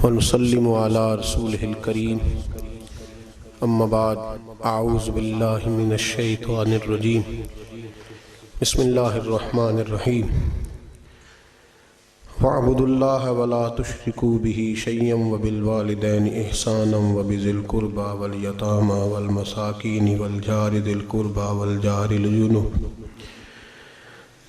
ونسلم على رسوله الكريم اما بعد اعوذ باللہ من الشیطان الرجیم بسم اللہ الرحمن الرحیم وَاعْبُدُوا اللَّهَ وَلَا تُشْرِكُوا بِهِ شَيْئًا وَبِالْوَالِدَيْنِ إِحْسَانًا وَبِذِي الْقُرْبَى وَالْيَتَامَى وَالْمَسَاكِينِ وَالْجَارِ ذِي الْقُرْبَى وَالْجَارِ الْجُنُبِ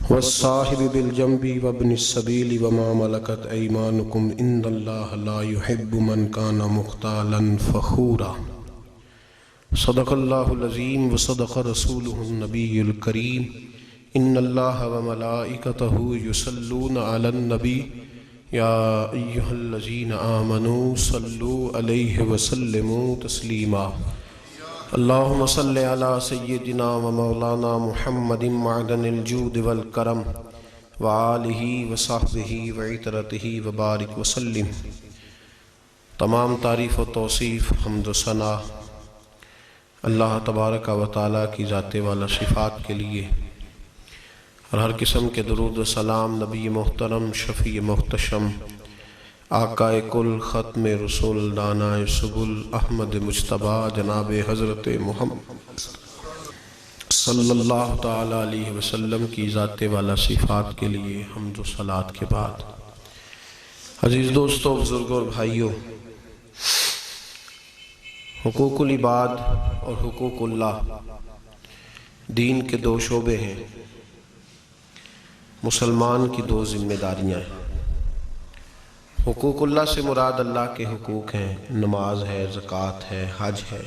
وَالصَّاحِبِ بِالْجَنبِ وَابْنِ السَّبِيلِ وَمَا مَلَكَتْ أَيْمَانُكُمْ إِنَّ اللَّهَ لَا يُحِبُّ مَنْ كَانَ مُخْتَالًا فَخُورًا صدق اللہ العظیم وصدق رسولہ النبی الکریم ان اللہ وملائکتہ یصلون علی النبی یا ایہا الذین آمنوا صلوا علیہ وسلموا تسلیما اللہم صلی علی سیدنا ومولانا محمد معدن الجود والکرم وآلہ وصحبہ وعطرتہ وبارک وسلم۔ تمام تعریف و توصیف حمد و ثنا اللہ تبارک و تعالیٰ کی ذات والا صفات کے لیے، اور ہر قسم کے درود و سلام نبی محترم شفیع محتشم آقا کل ختم رسول دانائے سبل احمد مجتبیٰ جناب حضرت محمد صلی اللہ تعالیٰ علیہ وسلم کی ذات والا صفات کے لیے حمد و صلوات کے بعد، عزیز دوستوں، بزرگوں اور بھائیوں، حقوق العباد اور حقوق اللہ دین کے دو شعبے ہیں، مسلمان کی دو ذمہ داریاں ہیں۔ حقوق اللہ سے مراد اللہ کے حقوق ہیں، نماز ہے، زکوٰۃ ہے، حج ہے۔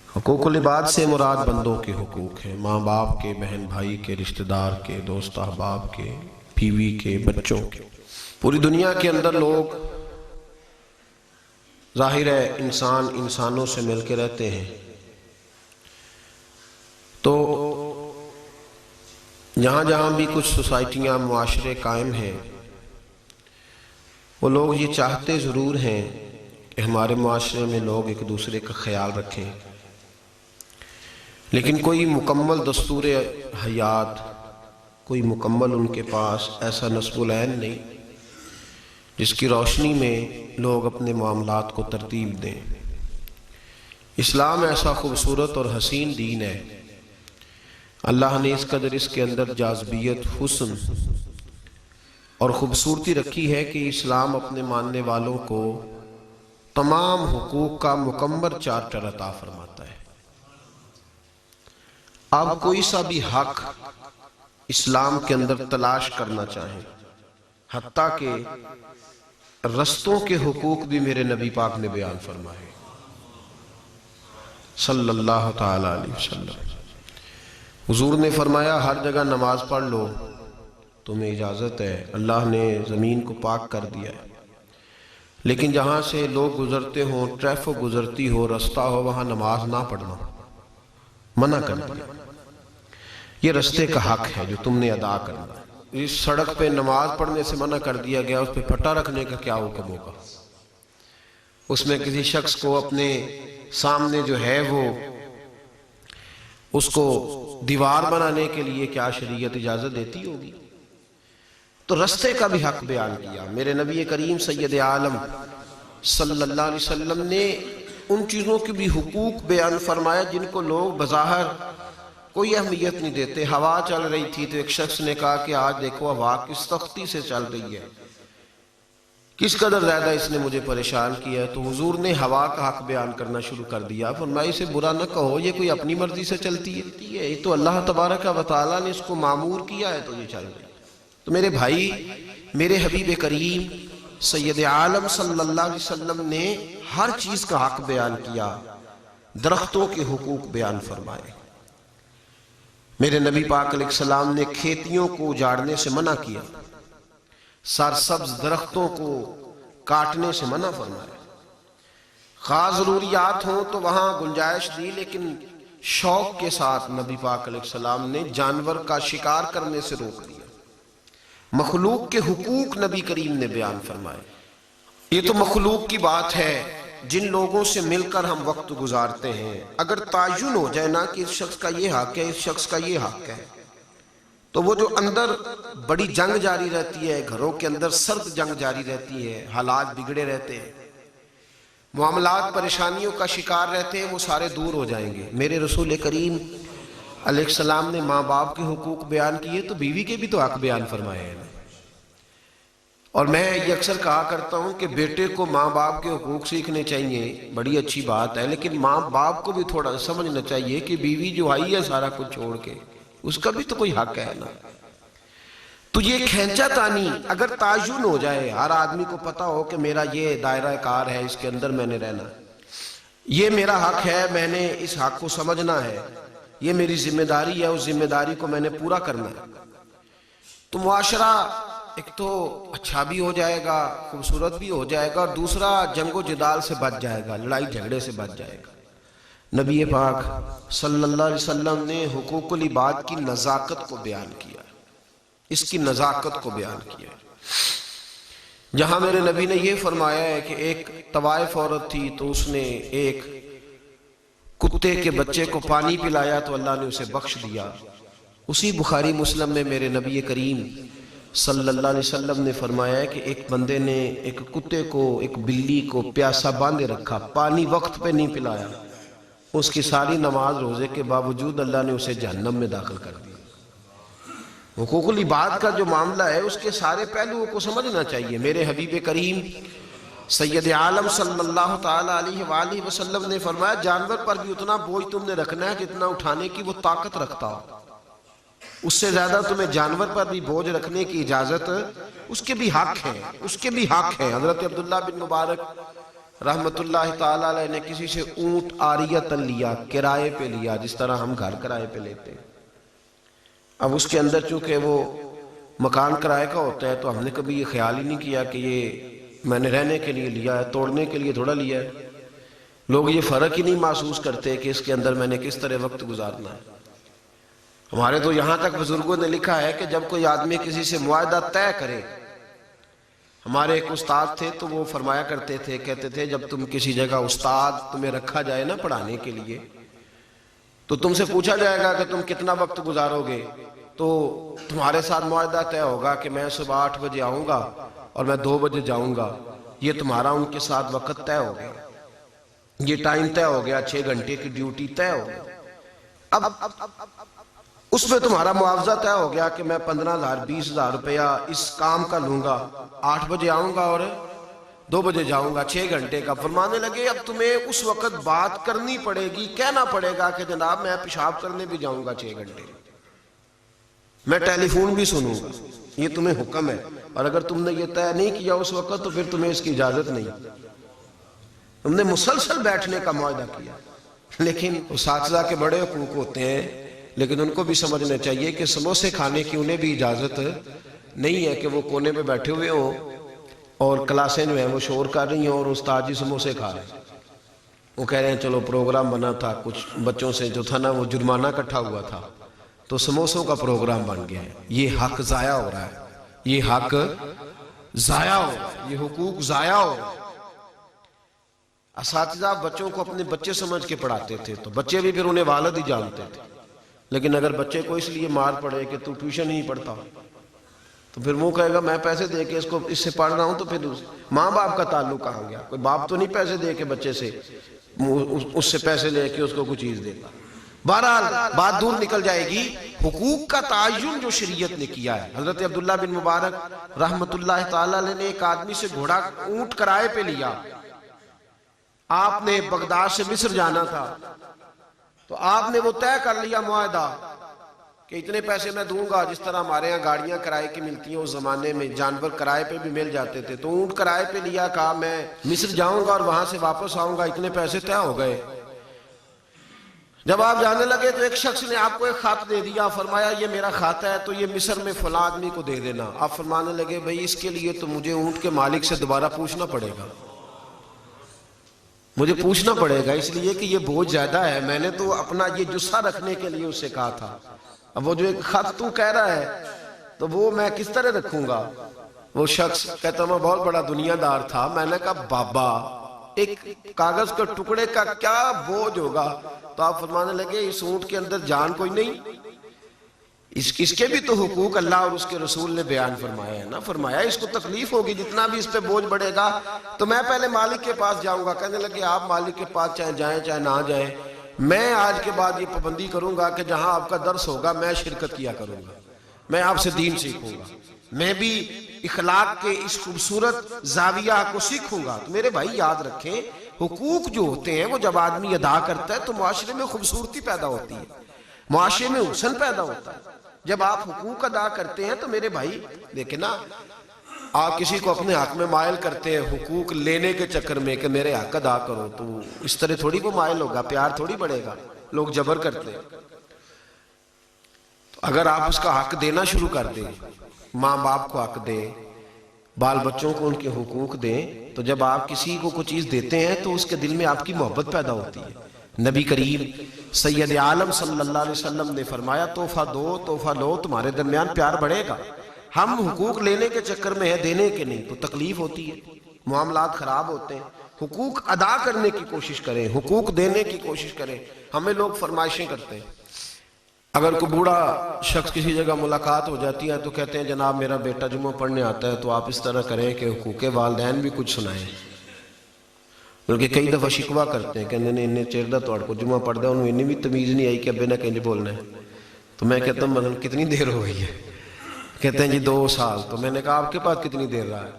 حقوق العباد سے مراد بندوں کے حقوق ہیں، ماں باپ کے، بہن بھائی کے، رشتہ دار کے، دوست احباب کے، بیوی کے، بچوں کے۔ پوری دنیا کے اندر لوگ ظاہر ہے انسان انسانوں سے مل کے رہتے ہیں، تو جہاں جہاں بھی کچھ سوسائٹیاں، معاشرے قائم ہیں، وہ لوگ یہ چاہتے ضرور ہیں کہ ہمارے معاشرے میں لوگ ایک دوسرے کا خیال رکھیں، لیکن کوئی مکمل دستور حیات، کوئی مکمل ان کے پاس ایسا نصب العین نہیں جس کی روشنی میں لوگ اپنے معاملات کو ترتیب دیں۔ اسلام ایسا خوبصورت اور حسین دین ہے، اللہ نے اس قدر اس کے اندر جاذبیت، حسن اور خوبصورتی رکھی ہے کہ اسلام اپنے ماننے والوں کو تمام حقوق کا مکمل چارٹر عطا فرماتا ہے۔ آپ کوئی سا بھی حق اسلام کے اندر تلاش کرنا چاہیں، حتیٰ کہ رستوں کے حقوق بھی میرے نبی پاک نے بیان فرمائے صلی اللہ تعالیٰ علیہ وسلم۔ حضور نے فرمایا ہر جگہ نماز پڑھ لو، تمہیں اجازت ہے، اللہ نے زمین کو پاک کر دیا ہے، لیکن جہاں سے لوگ گزرتے ہوں، ٹریفک گزرتی ہو، رستہ ہو، وہاں نماز نہ پڑھنا منع کر دیا۔ یہ رستے کا حق ہے جو تم نے ادا کرنا ہے۔ اس سڑک پہ نماز پڑھنے سے منع کر دیا گیا، اس پہ پھٹا رکھنے کا کیا حکم ہوگا؟ اس میں کسی شخص کو اپنے سامنے جو ہے وہ اس کو دیوار بنانے کے لیے کیا شریعت اجازت دیتی ہوگی؟ تو رستے کا بھی حق بیان کیا۔ میرے نبی کریم سید عالم صلی اللہ علیہ وسلم نے ان چیزوں کے بھی حقوق بیان فرمایا جن کو لوگ بظاہر کوئی اہمیت نہیں دیتے۔ ہوا چل رہی تھی تو ایک شخص نے کہا کہ آج دیکھو ہوا کس سختی سے چل رہی ہے، کس قدر زیادہ اس نے مجھے پریشان کیا ہے۔ تو حضور نے ہوا کا حق بیان کرنا شروع کر دیا، فرمایا اسے برا نہ کہو، یہ کوئی اپنی مرضی سے چلتی ہے، یہ تو اللہ تبارک و تعالیٰ نے اس کو معمور کیا ہے تو یہ چل رہی ہے۔ تو میرے بھائی، میرے حبیب کریم سید عالم صلی اللہ علیہ وسلم نے ہر چیز کا حق بیان کیا، درختوں کے حقوق بیان فرمائے۔ میرے نبی پاک علیہ السلام نے کھیتیوں کو اجاڑنے سے منع کیا، سرسبز درختوں کو کاٹنے سے منع فرمایا۔ خاص ضروریات ہوں تو وہاں گنجائش دی، لیکن شوق کے ساتھ نبی پاک علیہ السلام نے جانور کا شکار کرنے سے روک دیا۔ مخلوق کے حقوق نبی کریم نے بیان فرمائے۔ یہ تو مخلوق کی بات ہے جن لوگوں سے مل کر ہم وقت گزارتے ہیں، اگر تعین ہو جائے نا کہ اس شخص کا یہ حق ہے، اس شخص کا یہ حق ہے، تو وہ جو اندر بڑی جنگ جاری رہتی ہے، گھروں کے اندر سرد جنگ جاری رہتی ہے، حالات بگڑے رہتے ہیں، معاملات پریشانیوں کا شکار رہتے ہیں، وہ سارے دور ہو جائیں گے۔ میرے رسول کریم علیہ السلام نے ماں باپ کے حقوق بیان کیے تو بیوی کے بھی تو حق بیان فرمائے ہیں۔ اور میں یہ اکثر کہا کرتا ہوں کہ بیٹے کو ماں باپ کے حقوق سیکھنے چاہیے، بڑی اچھی بات ہے، لیکن ماں باپ کو بھی تھوڑا سمجھنا چاہیے کہ بیوی جو آئی ہے سارا کچھ چھوڑ کے، اس کا بھی تو کوئی حق ہے نا۔ تو یہ کھینچا تانی اگر تعین ہو جائے، ہر آدمی کو پتا ہو کہ میرا یہ دائرہ کار ہے، اس کے اندر میں نے رہنا، یہ میرا حق ہے، میں نے اس حق کو سمجھنا ہے، یہ میری ذمہ داری ہے، اس ذمہ داری کو میں نے پورا کرنا ہے، تو معاشرہ ایک تو اچھا بھی ہو جائے گا، خوبصورت بھی ہو جائے گا، اور دوسرا جنگ و جدال سے بچ جائے گا، لڑائی جھگڑے سے بچ جائے گا۔ نبی پاک صلی اللہ علیہ وسلم نے حقوق العباد کی نزاکت کو بیان کیا، اس کی نزاکت کو بیان کیا، جہاں میرے نبی نے یہ فرمایا ہے کہ ایک طوائف عورت تھی تو اس نے ایک کتے کے بچے کو پانی پلایا تو اللہ نے اسے بخش دیا۔ اسی بخاری مسلم میں میرے نبی کریم صلی اللہ علیہ وسلم نے فرمایا ہے کہ ایک بندے نے ایک کتے کو، ایک بلی کو پیاسا باندھے رکھا، پانی وقت پہ نہیں پلایا، اس کی ساری نماز روزے کے باوجود اللہ نے اسے جہنم میں داخل کر دیا۔ حقوق العباد کا جو معاملہ ہے اس کے سارے پہلوؤں کو سمجھنا چاہیے۔ میرے حبیب کریم سید عالم صلی اللہ تعالی علیہ وآلہ وسلم نے فرمایا جانور پر بھی اتنا بوجھ تم نے رکھنا ہے جتنا اٹھانے کی وہ طاقت رکھتا ہو، اس سے زیادہ تمہیں جانور پر بھی بوجھ رکھنے کی اجازت، اس کے بھی حق ہیں، اس کے بھی حق ہیں۔ حضرت عبداللہ بن مبارک رحمت اللہ تعالی علیہ نے کسی سے اونٹ عاریۃً لیا، کرائے پہ لیا، جس طرح ہم گھر کرائے پہ لیتے ہیں۔ اب اس کے اندر چونکہ وہ مکان کرائے کا ہوتا ہے تو ہم نے کبھی یہ خیال ہی نہیں کیا کہ یہ میں نے رہنے کے لیے لیا ہے، توڑنے کے لیے تھوڑا لیا ہے۔ لوگ یہ فرق ہی نہیں محسوس کرتے کہ اس کے اندر میں نے کس طرح وقت گزارنا ہے۔ ہمارے تو یہاں تک بزرگوں نے لکھا ہے کہ جب کوئی آدمی کسی سے معاہدہ طے کرے، ہمارے ایک استاد تھے تو وہ فرمایا کرتے تھے، کہتے تھے جب تم کسی جگہ استاد تمہیں رکھا جائے نا پڑھانے کے لیے تو تم سے پوچھا جائے گا کہ تم کتنا وقت گزارو گے، تو تمہارے ساتھ معاہدہ طے ہوگا کہ میں صبح 8 بجے آؤں گا اور میں 2 بجے جاؤں گا، یہ تمہارا ان کے ساتھ وقت طے ہو گیا، یہ ٹائم طے ہو گیا، 6 گھنٹے کی ڈیوٹی طے ہو گئی۔ اب اس میں تمہارا معاوضہ طے ہو گیا کہ میں 15,000 20,000 روپیہ اس کام کا لوں گا، 8 بجے آؤں گا اور 2 بجے جاؤں گا، 6 گھنٹے کا۔ فرمانے لگے اب تمہیں اس وقت بات کرنی پڑے گی، کہنا پڑے گا کہ جناب میں پیشاب کرنے بھی جاؤں گا 6 گھنٹے، میں ٹیلی فون بھی سنوں گا، یہ تمہیں حکم ہے، اور اگر تم نے یہ طے نہیں کیا اس وقت تو پھر تمہیں اس کی اجازت نہیں۔ تم نے مسلسل بیٹھنے کا معاہدہ کیا، لیکن اساتذہ کے بڑے حقوق ہوتے ہیں، لیکن ان کو بھی سمجھنا چاہیے کہ سموسے کھانے کی انہیں بھی اجازت نہیں ہے کہ وہ کونے پہ بیٹھے ہوئے ہوں اور کلاسیں جو ہیں وہ شور کر رہی ہیں اور استاد جی سموسے کھا رہے ہیں، وہ کہہ رہے ہیں چلو پروگرام بنا تھا، کچھ بچوں سے جو تھا نا وہ جرمانہ اکٹھا ہوا تھا تو سموسوں کا پروگرام بن گیا ہے۔ یہ حق ضائع ہو رہا ہے، یہ حق ضائع ہو رہا ہے، یہ حقوق ضائع ہو رہا ہے۔ اساتذہ بچوں کو اپنے بچے سمجھ کے پڑھاتے تھے تو بچے بھی پھر انہیں والد ہی جانتے تھے، لیکن اگر بچے کو اس لیے مار پڑے کہ تو ٹیوشن نہیں پڑھتا تو پھر وہ کہے گا میں پیسے دے کے اس سے پڑھ رہا ہوں، تو پھر ماں باپ کا تعلق کہاں گیا؟ کوئی باپ تو نہیں پیسے دے کے بچے سے اس سے پیسے لے کے اس کو کچھ چیز دیتا۔ بہرحال بات دور نکل جائے گی۔ حقوق کا تعین جو شریعت نے کیا ہے، حضرت عبداللہ بن مبارک رحمت اللہ تعالی علیہ نے ایک آدمی سے گھوڑا اونٹ کرائے پہ لیا، آپ نے بغداد سے مصر جانا تھا تو آپ نے وہ طے کر لیا معاہدہ کہ اتنے پیسے میں دوں گا، جس طرح ہمارے ہاں گاڑیاں کرائے کی ملتی ہیں اس زمانے میں جانور کرائے پہ بھی مل جاتے تھے، تو اونٹ کرائے پہ لیا، کہا میں مصر جاؤں گا اور وہاں سے واپس آؤں گا، اتنے پیسے طے ہو گئے۔ جب آپ جانے لگے تو ایک شخص نے آپ کو ایک خط دے دیا، فرمایا یہ میرا خط ہے تو یہ مصر میں فلاں آدمی کو دے دینا۔ آپ فرمانے لگے بھئی اس کے لیے تو مجھے اونٹ کے مالک سے دوبارہ پوچھنا پڑے گا، مجھے پوچھنا پڑے گا، اس لیے کہ یہ بوجھ زیادہ ہے، میں نے تو اپنا یہ جسہ رکھنے کے لیے اس سے کہا تھا، اب وہ جو ایک خط تو کہہ رہا ہے تو وہ میں کس طرح رکھوں گا؟ وہ شخص کہتا میں بہت بڑا دنیا دار تھا، میں نے کہا بابا ایک کاغذ کے ٹکڑے کا کیا بوجھ ہوگا؟ تو آپ فرمانے لگے اس اونٹ کے اندر جان کوئی نہیں، اس کے بھی تو حقوق اللہ اور اس کے رسول نے بیان فرمایا ہے نا. فرمایا اس کو تکلیف ہوگی، جتنا بھی اس پہ بوجھ بڑھے گا تو میں پہلے مالک کے پاس جاؤں گا. کہنے لگے آپ مالک کے پاس چاہے جائیں چاہے نہ جائیں، میں آج کے بعد یہ پابندی کروں گا کہ جہاں آپ کا درس ہوگا میں شرکت کیا کروں گا، میں آپ سے دین سیکھوں گا، میں بھی اخلاق کے اس خوبصورت زاویہ کو سیکھوں گا. تو میرے بھائی یاد رکھیں، حقوق جو ہوتے ہیں وہ جب آدمی ادا کرتا ہے تو معاشرے میں خوبصورتی پیدا ہوتی ہے، معاشرے میں حسن پیدا ہوتا ہے. جب آپ حقوق ادا کرتے ہیں تو میرے بھائی دیکھیں نا، آپ کسی کو اپنے حق میں مائل کرتے ہیں حقوق لینے کے چکر میں کہ میرے حق ادا کرو، تو اس طرح تھوڑی وہ مائل ہوگا، پیار تھوڑی بڑھے گا. لوگ جبر کرتے ہیں. تو اگر آپ اس کا حق دینا شروع کر دیں، ماں باپ کو حق دیں، بال بچوں کو ان کے حقوق دیں، تو جب آپ کسی کو کوئی چیز دیتے ہیں تو اس کے دل میں آپ کی محبت پیدا ہوتی ہے. نبی کریم سید عالم صلی اللہ علیہ وسلم نے فرمایا تحفہ دو، تحفہ لو، تمہارے درمیان پیار بڑھے گا. ہم حقوق لینے کے چکر میں ہیں، دینے کے نہیں، تو تکلیف ہوتی ہے، معاملات خراب ہوتے ہیں. حقوق ادا کرنے کی کوشش کریں، حقوق دینے کی کوشش کریں. ہمیں لوگ فرمائشیں کرتے ہیں. اگر کوئی بوڑھا شخص کسی جگہ ملاقات ہو جاتی ہے تو کہتے ہیں جناب میرا بیٹا جمعہ پڑھنے آتا ہے تو آپ اس طرح کریں کہ حقوق والدین بھی کچھ سنائیں. بلکہ کئی دفعہ شکوہ کرتے ہیں کہ انہیں چیر دا توڑ کو جمعہ پڑھ دا، انہیں بھی تمیز نہیں آئی کہ ابے نہ کہیں بولنا ہے. تو میں کہتا ہوں مطلب کتنی دیر ہو گئی ہے؟ کہتے ہیں جی 2 سال. تو میں نے کہا آپ کے پاس کتنی دیر رہا ہے؟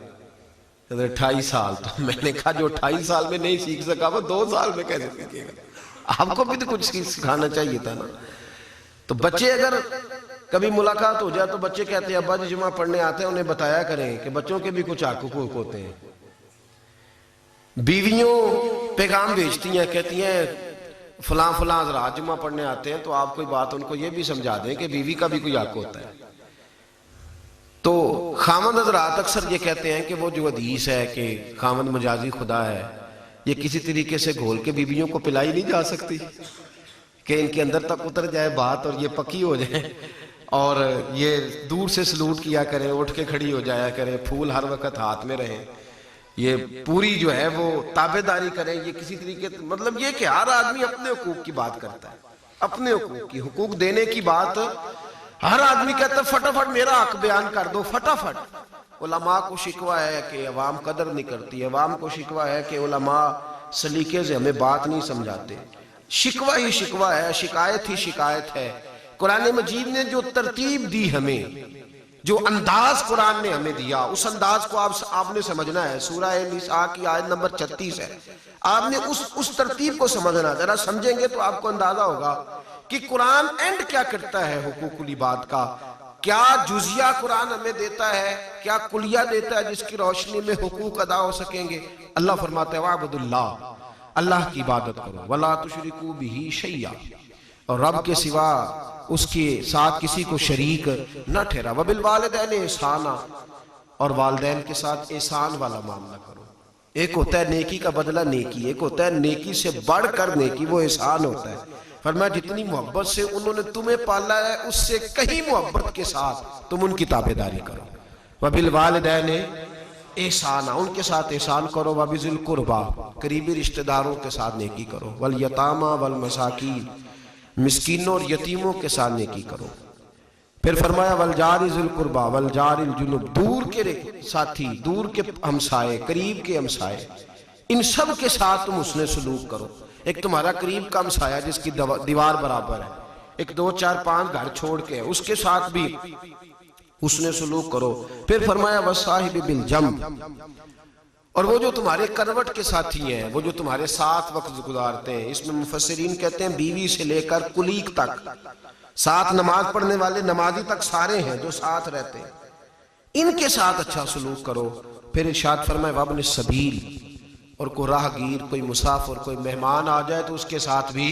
کہتے ہیں 28 سال. تو میں نے کہا جو 28 سال میں نہیں سیکھ سکا وہ 2 سال میں کیسے سیکھے گا؟ آپ کو بھی تو کچھ سکھانا چاہیے تھا نا. تو بچے اگر کبھی ملاقات ہو جائے تو بچے کہتے ہیں ابا جی جمعہ پڑھنے آتے ہیں، انہیں بتایا کریں کہ بچوں کے بھی کچھ حقوق ہوتے ہیں. بیویوں پیغام بھیجتی ہیں، کہتی ہیں فلاں فلاں حضرات جمعہ پڑھنے آتے ہیں تو آپ کوئی بات ان کو یہ بھی سمجھا دیں کہ بیوی کا بھی کوئی حق ہوتا ہے. تو خامند حضرات اکثر یہ کہتے ہیں کہ وہ جو حدیث ہے کہ خامند مجازی خدا ہے، یہ کسی طریقے سے گھول کے بیویوں کو پلائی نہیں جا سکتی کہ ان کے اندر تک اتر جائے بات اور یہ پکی ہو جائے اور یہ دور سے سلوٹ کیا کریں، اٹھ کے کھڑی ہو جایا کریں، پھول ہر وقت ہاتھ میں رہیں، یہ پوری جو ہے وہ تابعداری کریں. یہ کسی طریقے مطلب یہ کہ ہر آدمی اپنے حقوق کی بات کرتا ہے، اپنے حقوق کی، حقوق دینے کی بات ہر آدمی کہتا ہے فٹافٹ میرا حق بیان کر دو فٹافٹ. علماء کو شکوہ ہے کہ عوام قدر نہیں کرتی، عوام کو شکوہ ہے کہ علماء سلیقے سے ہمیں بات نہیں سمجھاتے. شکوہ ہی شکوہ ہے، شکایت ہی شکایت ہے. قرآن مجید نے جو ترتیب دی ہمیں، جو انداز قرآن نے ہمیں دیا، اس انداز کو آپ نے سمجھنا ہے. سورہ نساء کی آیت نمبر 36 ہے. آپ نے اس ترتیب کو سمجھنا. ذرا سمجھیں گے تو آپ کو اندازہ ہوگا کہ قرآن اینڈ کیا کرتا ہے حقوق العباد کا. کیا جزیہ قرآن ہمیں دیتا ہے، کیا کلیہ دیتا ہے جس کی روشنی میں حقوق ادا ہو سکیں گے. اللہ فرماتا ہے وَاعْبُدُوا اللَّهَ، اللہ کی عبادت کرو، وَلَا تُشْرِكُوا بِهِ شَيْئًا، اور رب کے سوا اس کے ساتھ کسی کو شریک نہ ٹھہرا. وَبِالْوَالِدَيْنِ احسانا، اور والدین کے ساتھ احسان والا معاملہ کرو. ایک ہوتا ہے نیکی کا بدلہ نیکی، ایک ہوتا ہے نیکی سے بڑھ کر نیکی، وہ احسان ہوتا ہے. فرمایا جتنی محبت سے انہوں نے تمہیں پالا ہے اس سے کہیں محبت کے ساتھ تم ان کی تابعداری کرو. وَبِالْوَالِدَيْنِ احسانا، ان کے ساتھ احسان کرو. وَبِذِي الْقُرْبَى، قریبی رشتہ داروں کے ساتھ نیکی کرو. وَالْيَتَامَى وَالْمَسَاكِينَ، مسکینوں اور یتیموں کے ساتھ نیکی کرو. پھر فرمایا وَالْجَارِ ذِي الْقُرْبَى وَالْجَارِ الْجُنُبِ، دور کے ساتھی، دور کے ہمسائے، قریب کے ہمسائے، ان سب کے ساتھ تم حسن سلوک کرو. ایک تمہارا قریب کا ہمسایہ جس کی دیوار برابر ہے، ایک 2 4 5 گھر چھوڑ کے اس کے ساتھ بھی حسن سلوک کرو. پھر فرمایا وَالصَّاحِبِ بِالْجَنبِ، اور وہ جو تمہارے کروٹ کے ساتھی ہیں، وہ جو تمہارے ساتھ وقت گزارتے ہیں. اس میں مفسرین کہتے ہیں بیوی سے لے کر کلیگ تک، ساتھ نماز پڑھنے والے نمازی تک سارے ہیں جو ساتھ رہتے ہیں، ان کے ساتھ اچھا سلوک کرو. پھر ارشاد فرمائے وابن السبیل، اور کوئی راہگیر، کوئی مسافر، کوئی مہمان آ جائے تو اس کے ساتھ بھی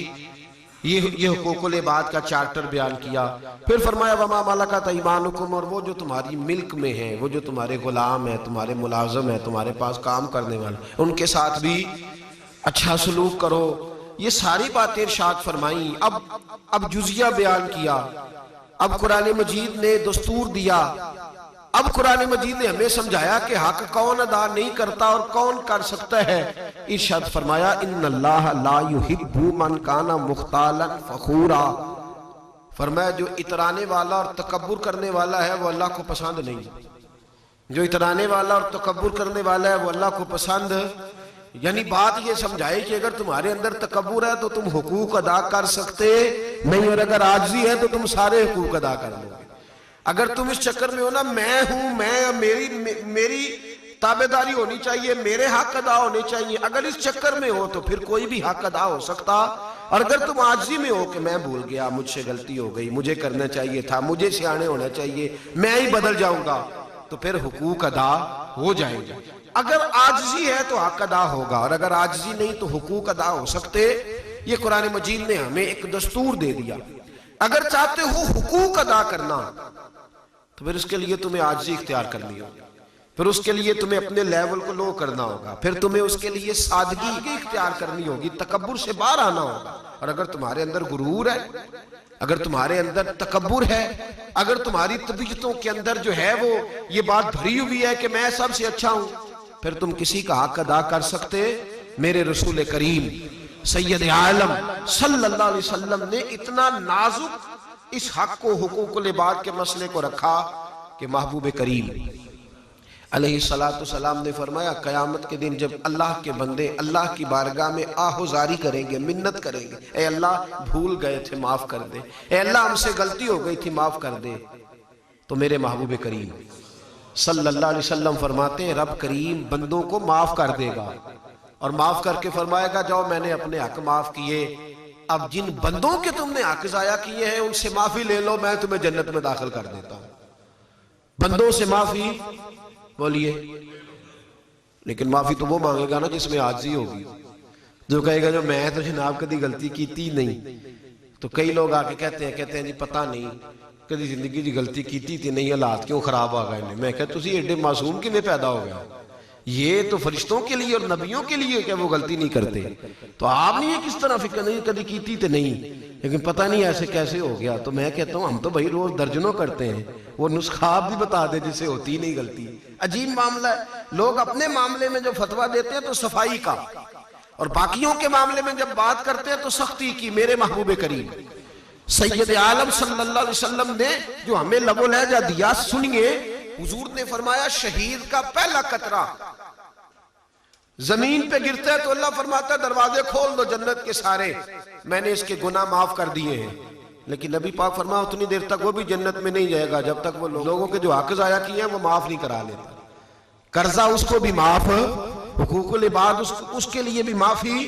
یہ حقوق العباد کا چارٹر بیان کیا. پھر فرمایا وما ملکت ایمانکم، اور وہ جو تمہاری ملک میں ہیں، وہ جو تمہارے غلام ہیں، تمہارے ملازم ہیں، تمہارے پاس کام کرنے والے، ان کے ساتھ بھی اچھا سلوک کرو. یہ ساری باتیں ارشاد فرمائیں. اب جزیہ بیان کیا، اب قرآن مجید نے دستور دیا، اب قرآن مجید نے ہمیں سمجھایا کہ حق کون ادا نہیں کرتا اور کون کر سکتا ہے. ارشاد فرمایا ان اللہ لا یحب من کان مختالا فخورا، فرمایا جو اترانے والا اور تکبر کرنے والا ہے وہ اللہ کو پسند نہیں. جو اترانے والا اور تکبر کرنے والا ہے وہ اللہ کو پسند. یعنی بات یہ سمجھائے کہ اگر تمہارے اندر تکبر ہے تو تم حقوق ادا کر سکتے نہیں، اور اگر عاجزی ہے تو تم سارے حقوق ادا کر لو گے. اگر تم اس چکر میں ہو نا میں ہوں، میری تابعداری ہونی چاہیے، میرے حق ادا ہونے چاہیے، اگر اس چکر میں ہو تو پھر کوئی بھی حق ادا ہو سکتا. اور اگر تم عاجزی میں ہو کہ میں بھول گیا، مجھ سے غلطی ہو گئی، مجھے کرنا چاہیے تھا، مجھے سیانے ہونا چاہیے، میں ہی بدل جاؤں گا، تو پھر حقوق ادا ہو جائیں گے. اگر عاجزی ہے تو حق ادا ہوگا، اور اگر عاجزی نہیں تو حقوق ادا ہو سکتے. یہ قرآن مجید نے ہمیں ایک دستور دے دیا. اگر چاہتے ہو حقوق ادا کرنا تو پھر اس کے لیے تمہیں عاجزی اختیار کرنی ہوگی، پھر اس کے لیے تمہیں اپنے لیول کو لو کرنا ہوگا، پھر تمہیں اس کے لیے سادگی اختیار کرنی ہوگی، تکبر سے باہر آنا ہوگا. اور اگر تمہارے اندر غرور ہے، اگر تمہارے اندر تکبر ہے، اگر تمہاری طبیعتوں کے اندر جو ہے وہ یہ بات بھری ہوئی ہے کہ میں سب سے اچھا ہوں، پھر تم کسی کا حق ادا کر سکتے؟ میرے رسول کریم سید عالم صلی اللہ علیہ وسلم نے اتنا نازک اس حق کو، حقوق العباد کے مسئلے کو رکھا کہ محبوب کریم علیہ السلام نے فرمایا قیامت کے دن جب اللہ کے بندے اللہ کی بارگاہ میں آہوزاری کریں گے، منت کریں گے، اے اللہ بھول گئے تھے معاف کر دے، اے اللہ ہم سے غلطی ہو گئی تھی معاف کر دے، تو میرے محبوب کریم صلی اللہ علیہ وسلم فرماتے ہیں رب کریم بندوں کو معاف کر دے گا، اور معاف کر کے فرمائے گا جاؤ میں نے اپنے حق معاف کیے، اب جن بندوں کے تم نے حق ضائع کیے ہیں ان سے معافی لے لو، میں تمہیں جنت میں داخل کر دیتا ہوں. بندوں سے معافی بولیے، لیکن معافی تو وہ مانگے گا نا جس میں عاجزی ہوگی. جو کہے گا جو میں تو جناب کدی غلطی کیتی نہیں. تو کئی لوگ آ کے کہتے ہیں جی پتہ نہیں کدی زندگی جی غلطی کیتی تھی نہیں، حالات کیوں خراب آ گئے انہیں. میں کہتا تسی ایڈے معصوم کیویں پیدا ہو گیا؟ یہ تو فرشتوں کے لیے اور نبیوں کے لیے کہ وہ غلطی نہیں کرتے. تو آپ نے یہ کس طرح فکر نہیں کدی کیتی تھی نہیں، لیکن پتہ نہیں ایسے کیسے ہو گیا. تو میں کہتا ہوں ہم تو بھائی روز درجنوں کرتے ہیں، وہ نسخہ آپ بھی بتا دے جس سے ہوتی نہیں غلطی. عجیب معاملہ ہے، لوگ اپنے معاملے میں جو فتویٰ دیتے ہیں تو صفائی کا، اور باقیوں کے معاملے میں جب بات کرتے ہیں تو سختی کی. میرے محبوب کریم سید عالم صلی اللہ علیہ وسلم نے جو ہمیں لب و لہجہ دیا سنیے. حضور نے فرمایا شہید کا پہلا قطرہ زمین پہ گرتا ہے تو اللہ فرماتا ہے دروازے کھول دو جنت کے سارے، میں نے اس کے گناہ معاف کر دیے ہیں. لیکن نبی پاک فرمایا اتنی دیر تک وہ بھی جنت میں نہیں جائے گا جب تک وہ لوگوں کے جو حق ضائع کیے ہیں وہ معاف نہیں کرا لیتا. قرضہ اس کو بھی معاف، حقوق العباد اس کے لیے بھی معافی.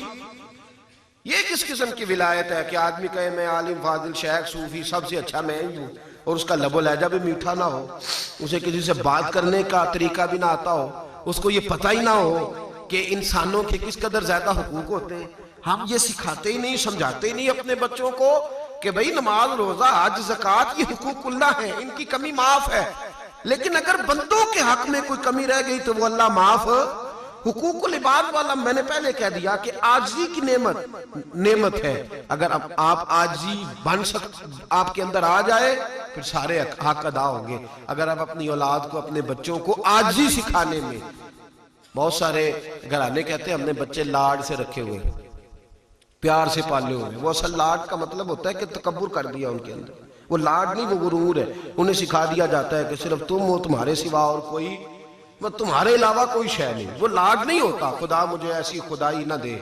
یہ کس قسم کی ولایت ہے کہ آدمی کہے میں عالم فاضل شیخ صوفی سب سے اچھا میں ہی ہوں، اور اس کا لب و لہجہ بھی میٹھا نہ ہو، اسے کسی سے بات کرنے کا طریقہ بھی نہ آتا ہو، اس کو یہ پتہ ہی نہ ہو کہ انسانوں کے کس قدر زیادہ حقوق ہوتے ہیں. ہم یہ سکھاتے ہی نہیں، سمجھاتے ہی نہیں اپنے بچوں کو کہ بھئی نماز روزہ حج زکوٰۃ یہ حقوق اللہ ہیں، ان کی کمی معاف ہے. لیکن اگر بندوں کے حق میں کوئی کمی رہ گئی تو وہ اللہ معاف. حقوق العباد والا میں نے پہلے کہہ دیا کہ عاجزی کی نعمت ہے. اگر آپ عاجزی بن آپ کے اندر آ جائے پھر سارے حق ادا ہوں گے. اگر آپ اپنی اولاد کو اپنے بچوں کو عاجزی سکھانے میں، بہت سارے گھرانے کہتے ہیں ہم نے بچے لاڈ سے رکھے ہوئے، پیار سے پالے ہوئے. وہ اصل لاڈ کا مطلب ہوتا ہے کہ تکبر کر دیا ان کے اندر. وہ لاڈ نہیں، وہ غرور ہے. انہیں سکھا دیا جاتا ہے کہ صرف تم ہو، تمہارے سوا اور کوئی، تمہارے علاوہ کوئی شے نہیں. وہ لاڈ نہیں ہوتا. خدا مجھے ایسی خدائی نہ دے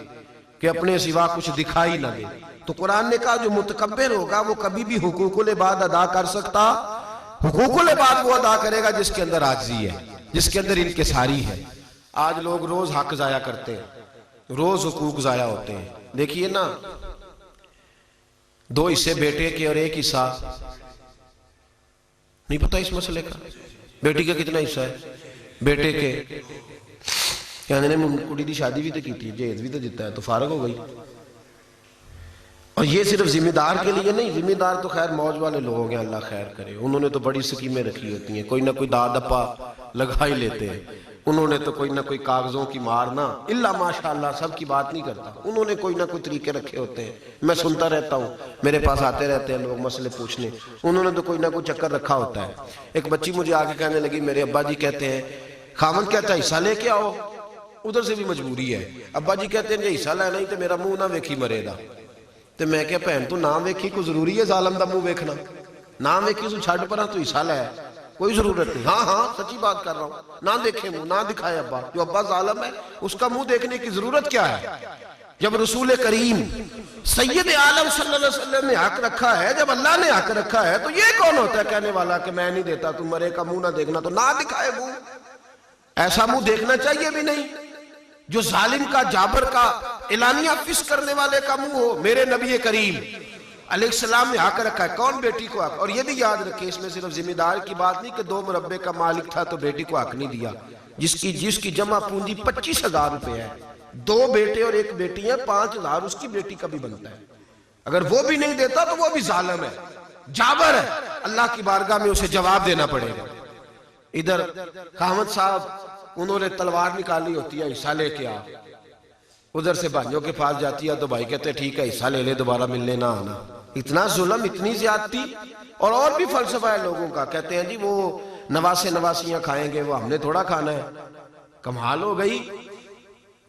کہ اپنے سوا کچھ دکھائی نہ دے. تو قرآن نے کہا جو متکبر ہوگا وہ کبھی بھی حقوق العباد ادا کر سکتا. حقوق العباد وہ ادا کرے گا جس کے اندر عاجزی ہے، جس کے اندر انکساری ہے. آج لوگ روز حق ضائع کرتے ہیں، روز حقوق ضائع ہوتے ہیں. دیکھیے نا 2 حصے بیٹے کے اور 1 حصہ نہیں پتہ اس مسئلے کا. بیٹی کا کتنا حصہ ہے؟ بیٹے کے کہنے نے کڑی دی شادی بھی تو کی تھی، جہیز بھی تو دیتا ہے تو فارغ ہو گئی. اور یہ صرف ذمہ دار کے لیے نہیں، ذمہ دار تو خیر موج والے لوگ ہیں، اللہ خیر کرے. انہوں نے تو بڑی سکیمیں رکھی ہوتی ہیں، کوئی نہ کوئی داد اپا لگا ہی لیتے ہیں. انہوں نے تو کوئی نہ کوئی کاغذوں کی مارنا، اللہ ماشاءاللہ سب کی بات نہیں کرتا، انہوں نے کوئی نہ کوئی طریقے رکھے ہوتے ہیں. میں سنتا رہتا ہوں، میرے پاس آتے رہتے ہیں لوگ مسئلے پوچھنے، انہوں نے تو کوئی نہ کوئی چکر رکھا ہوتا ہے. ایک بچی مجھے آگے کہنے لگی میرے ابا جی کہتے ہیں خامن کہتا ہے حصہ لے کے آؤ، ادھر سے بھی مجبوری ہے. ابا جی کہتے ہیں جی حصہ لینا ہی تو میرا منہ نہ ویکھی مرے گا. تو میں کیا بھن تو نہ ویکھی کوئی ضروری ہے ظالم دا منہ ویکھنا؟ نہ ویکھی تو چھڈ پرا تو حصہ لے، کوئی ضرورت نہیں. ہاں ہاں سچی بات کر رہا ہوں، نہ دیکھے منہ، نہ دکھائے ابا. جو ابا ظالم ہے اس کا منہ دیکھنے کی ضرورت کیا ہے؟ جب رسول کریم سید عالم صلی اللہ علیہ وسلم نے حق رکھا ہے، جب اللہ نے حق رکھا ہے، تو یہ کون ہوتا ہے کہنے والا کہ میں نہیں دیتا، تم مرے کا منہ نہ دیکھنا؟ تو نہ دکھائے منہ. ایسا منہ دیکھنا چاہیے بھی نہیں جو ظالم کا، جابر کا، اعلانیہ فسق کرنے والے کا منہ ہو. میرے نبی کریم علیہ السلام نے حق رکھا ہے. کون بیٹی کو حق؟ اور یہ بھی یاد رکھیں، اس میں صرف ذمہ دار کی بات نہیں کہ 2 مربے کا مالک تھا تو بیٹی کو حق نہیں دیا. جس کی جمع پونجی 25,000 روپے ہے، 2 بیٹے اور 1 بیٹی ہے، 5,000 اس کی بیٹی کا بھی بنتا ہے. اگر وہ بھی نہیں دیتا تو وہ بھی ظالم ہے، جابر ہے. اللہ کی بارگاہ میں اسے جواب دینا پڑے گا. ادھر خامد صاحب انہوں نے تلوار نکالی ہوتی ہے، حصہ لے کے آ. ادھر سے بھائیوں کے پاس جاتی ہے تو بھائی کہتے ہیں ٹھیک ہے حصہ لے لے، دوبارہ ملنے نہ آنا. اتنا ظلم، اتنی زیادتی. اور بھی فلسفہ ہے لوگوں کا، کہتے ہیں جی وہ نواسے نواسیاں کھائیں گے، وہ ہم نے تھوڑا کھانا ہے. کمال ہو گئی،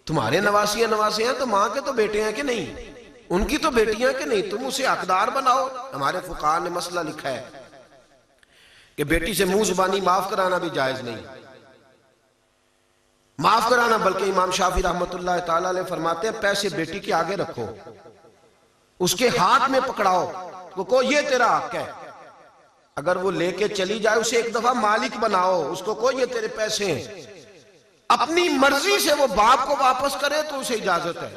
تمہارے نواسیاں نواسے ہیں تو ماں کے تو بیٹے ہیں کہ نہیں؟ ان کی تو بیٹیاں کہ نہیں؟ تم اسے حقدار بناؤ. ہمارے فقہاء نے مسئلہ لکھا ہے کہ بیٹی سے منہ زبانی معاف کرانا بھی جائز نہیں. معاف کرانا، بلکہ امام شافعی رحمت اللہ تعالیٰ علیہ فرماتے ہیں پیسے بیٹی کے آگے رکھو، اس کے ہاتھ میں پکڑاؤ، کو یہ تیرا حق ہے. اگر وہ لے کے چلی جائے اسے ایک دفعہ مالک بناؤ، اس کو یہ تیرے پیسے ہیں. اپنی مرضی سے وہ باپ کو واپس کرے تو اسے اجازت ہے،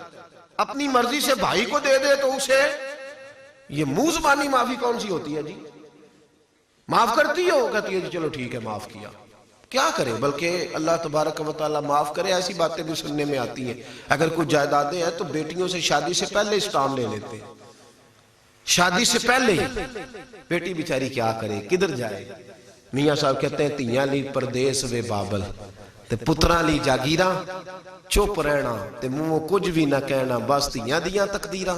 اپنی مرضی سے بھائی کو دے دے تو اسے. یہ منہ زبانی معافی کون سی ہوتی ہے جی؟ معاف کرتی ہو؟ کہتی ہے جی چلو ٹھیک ہے معاف کیا. کیا کرے؟ بلکہ اللہ تبارک و تعالیٰ معاف کرے. ایسی باتیں بھی سننے میں آتی ہیں. اگر کوئی جائیدادیں ہیں تو بیٹیوں سے شادی سے پہلے اس کام لے لیتے ہیں، شادی سے پہلے ہی. بیٹی بیچاری کیا کرے، کدھر جائے؟ میاں صاحب کہتے ہیں تیاں لی پردیس وے بابل تے پتراں لی جاگیراں، چپ رہنا تے منہ کچھ بھی نہ کہنا، بس تیاں دیاں تقدیراں.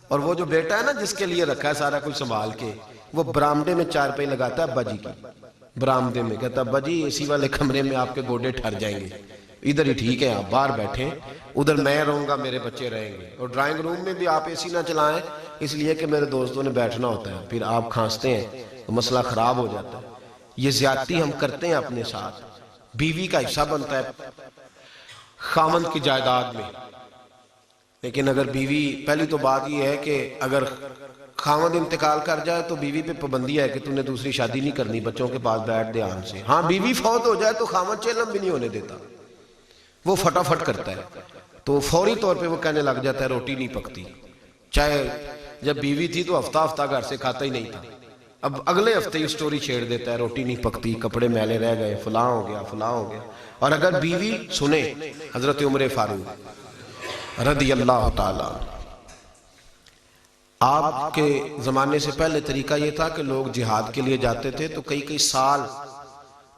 اور وہ جو بیٹا ہے نا جس کے لیے رکھا ہے سارا کچھ سنبھال کے، وہ برامدے میں 4 پائی لگاتا ہے ابا جی کی. برامدے میں کہتا ہے ابا جی اسی والے کمرے میں آپ کے گوڈے ٹھہر جائیں گے، ادھر ہی ٹھیک ہے آپ باہر بیٹھیں، ادھر میں رہوں گا میرے بچے رہیں گے. اور ڈرائنگ روم میں بھی آپ اے سی نہ چلائیں اس لیے کہ میرے دوستوں نے بیٹھنا ہوتا ہے، پھر آپ کھانستے ہیں تو مسئلہ خراب ہو جاتا ہے. یہ زیادتی ہم کرتے ہیں اپنے ساتھ. بیوی کا حصہ بنتا ہے خاوند کی جائیداد میں، لیکن اگر بیوی، پہلی تو بات یہ ہے کہ اگر خاوند انتقال کر جائے تو بیوی پہ پابندی ہے کہ تم نے دوسری شادی نہیں کرنی، بچوں کے پاس بیٹھ دھیان سے. ہاں بیوی فوت ہو جائے تو خاوند چیلم بھی نہیں ہونے دیتا، وہ فٹافٹ کرتا ہے. تو فوری طور پہ وہ کہنے لگ جاتا ہے روٹی نہیں پکتی. چاہے جب بیوی تھی تو ہفتہ ہفتہ گھر سے کھاتا ہی نہیں تھا، اب اگلے ہفتے ہی سٹوری چھیڑ دیتا ہے روٹی نہیں پکتی، کپڑے میلے رہ گئے، فلاں ہو گیا فلاں ہو گیا. اور اگر بیوی سنے، حضرت عمر فاروق رضی اللہ تعالیٰ، آپ کے زمانے سے پہلے طریقہ یہ تھا کہ لوگ جہاد کے لیے جاتے تھے تو کئی سال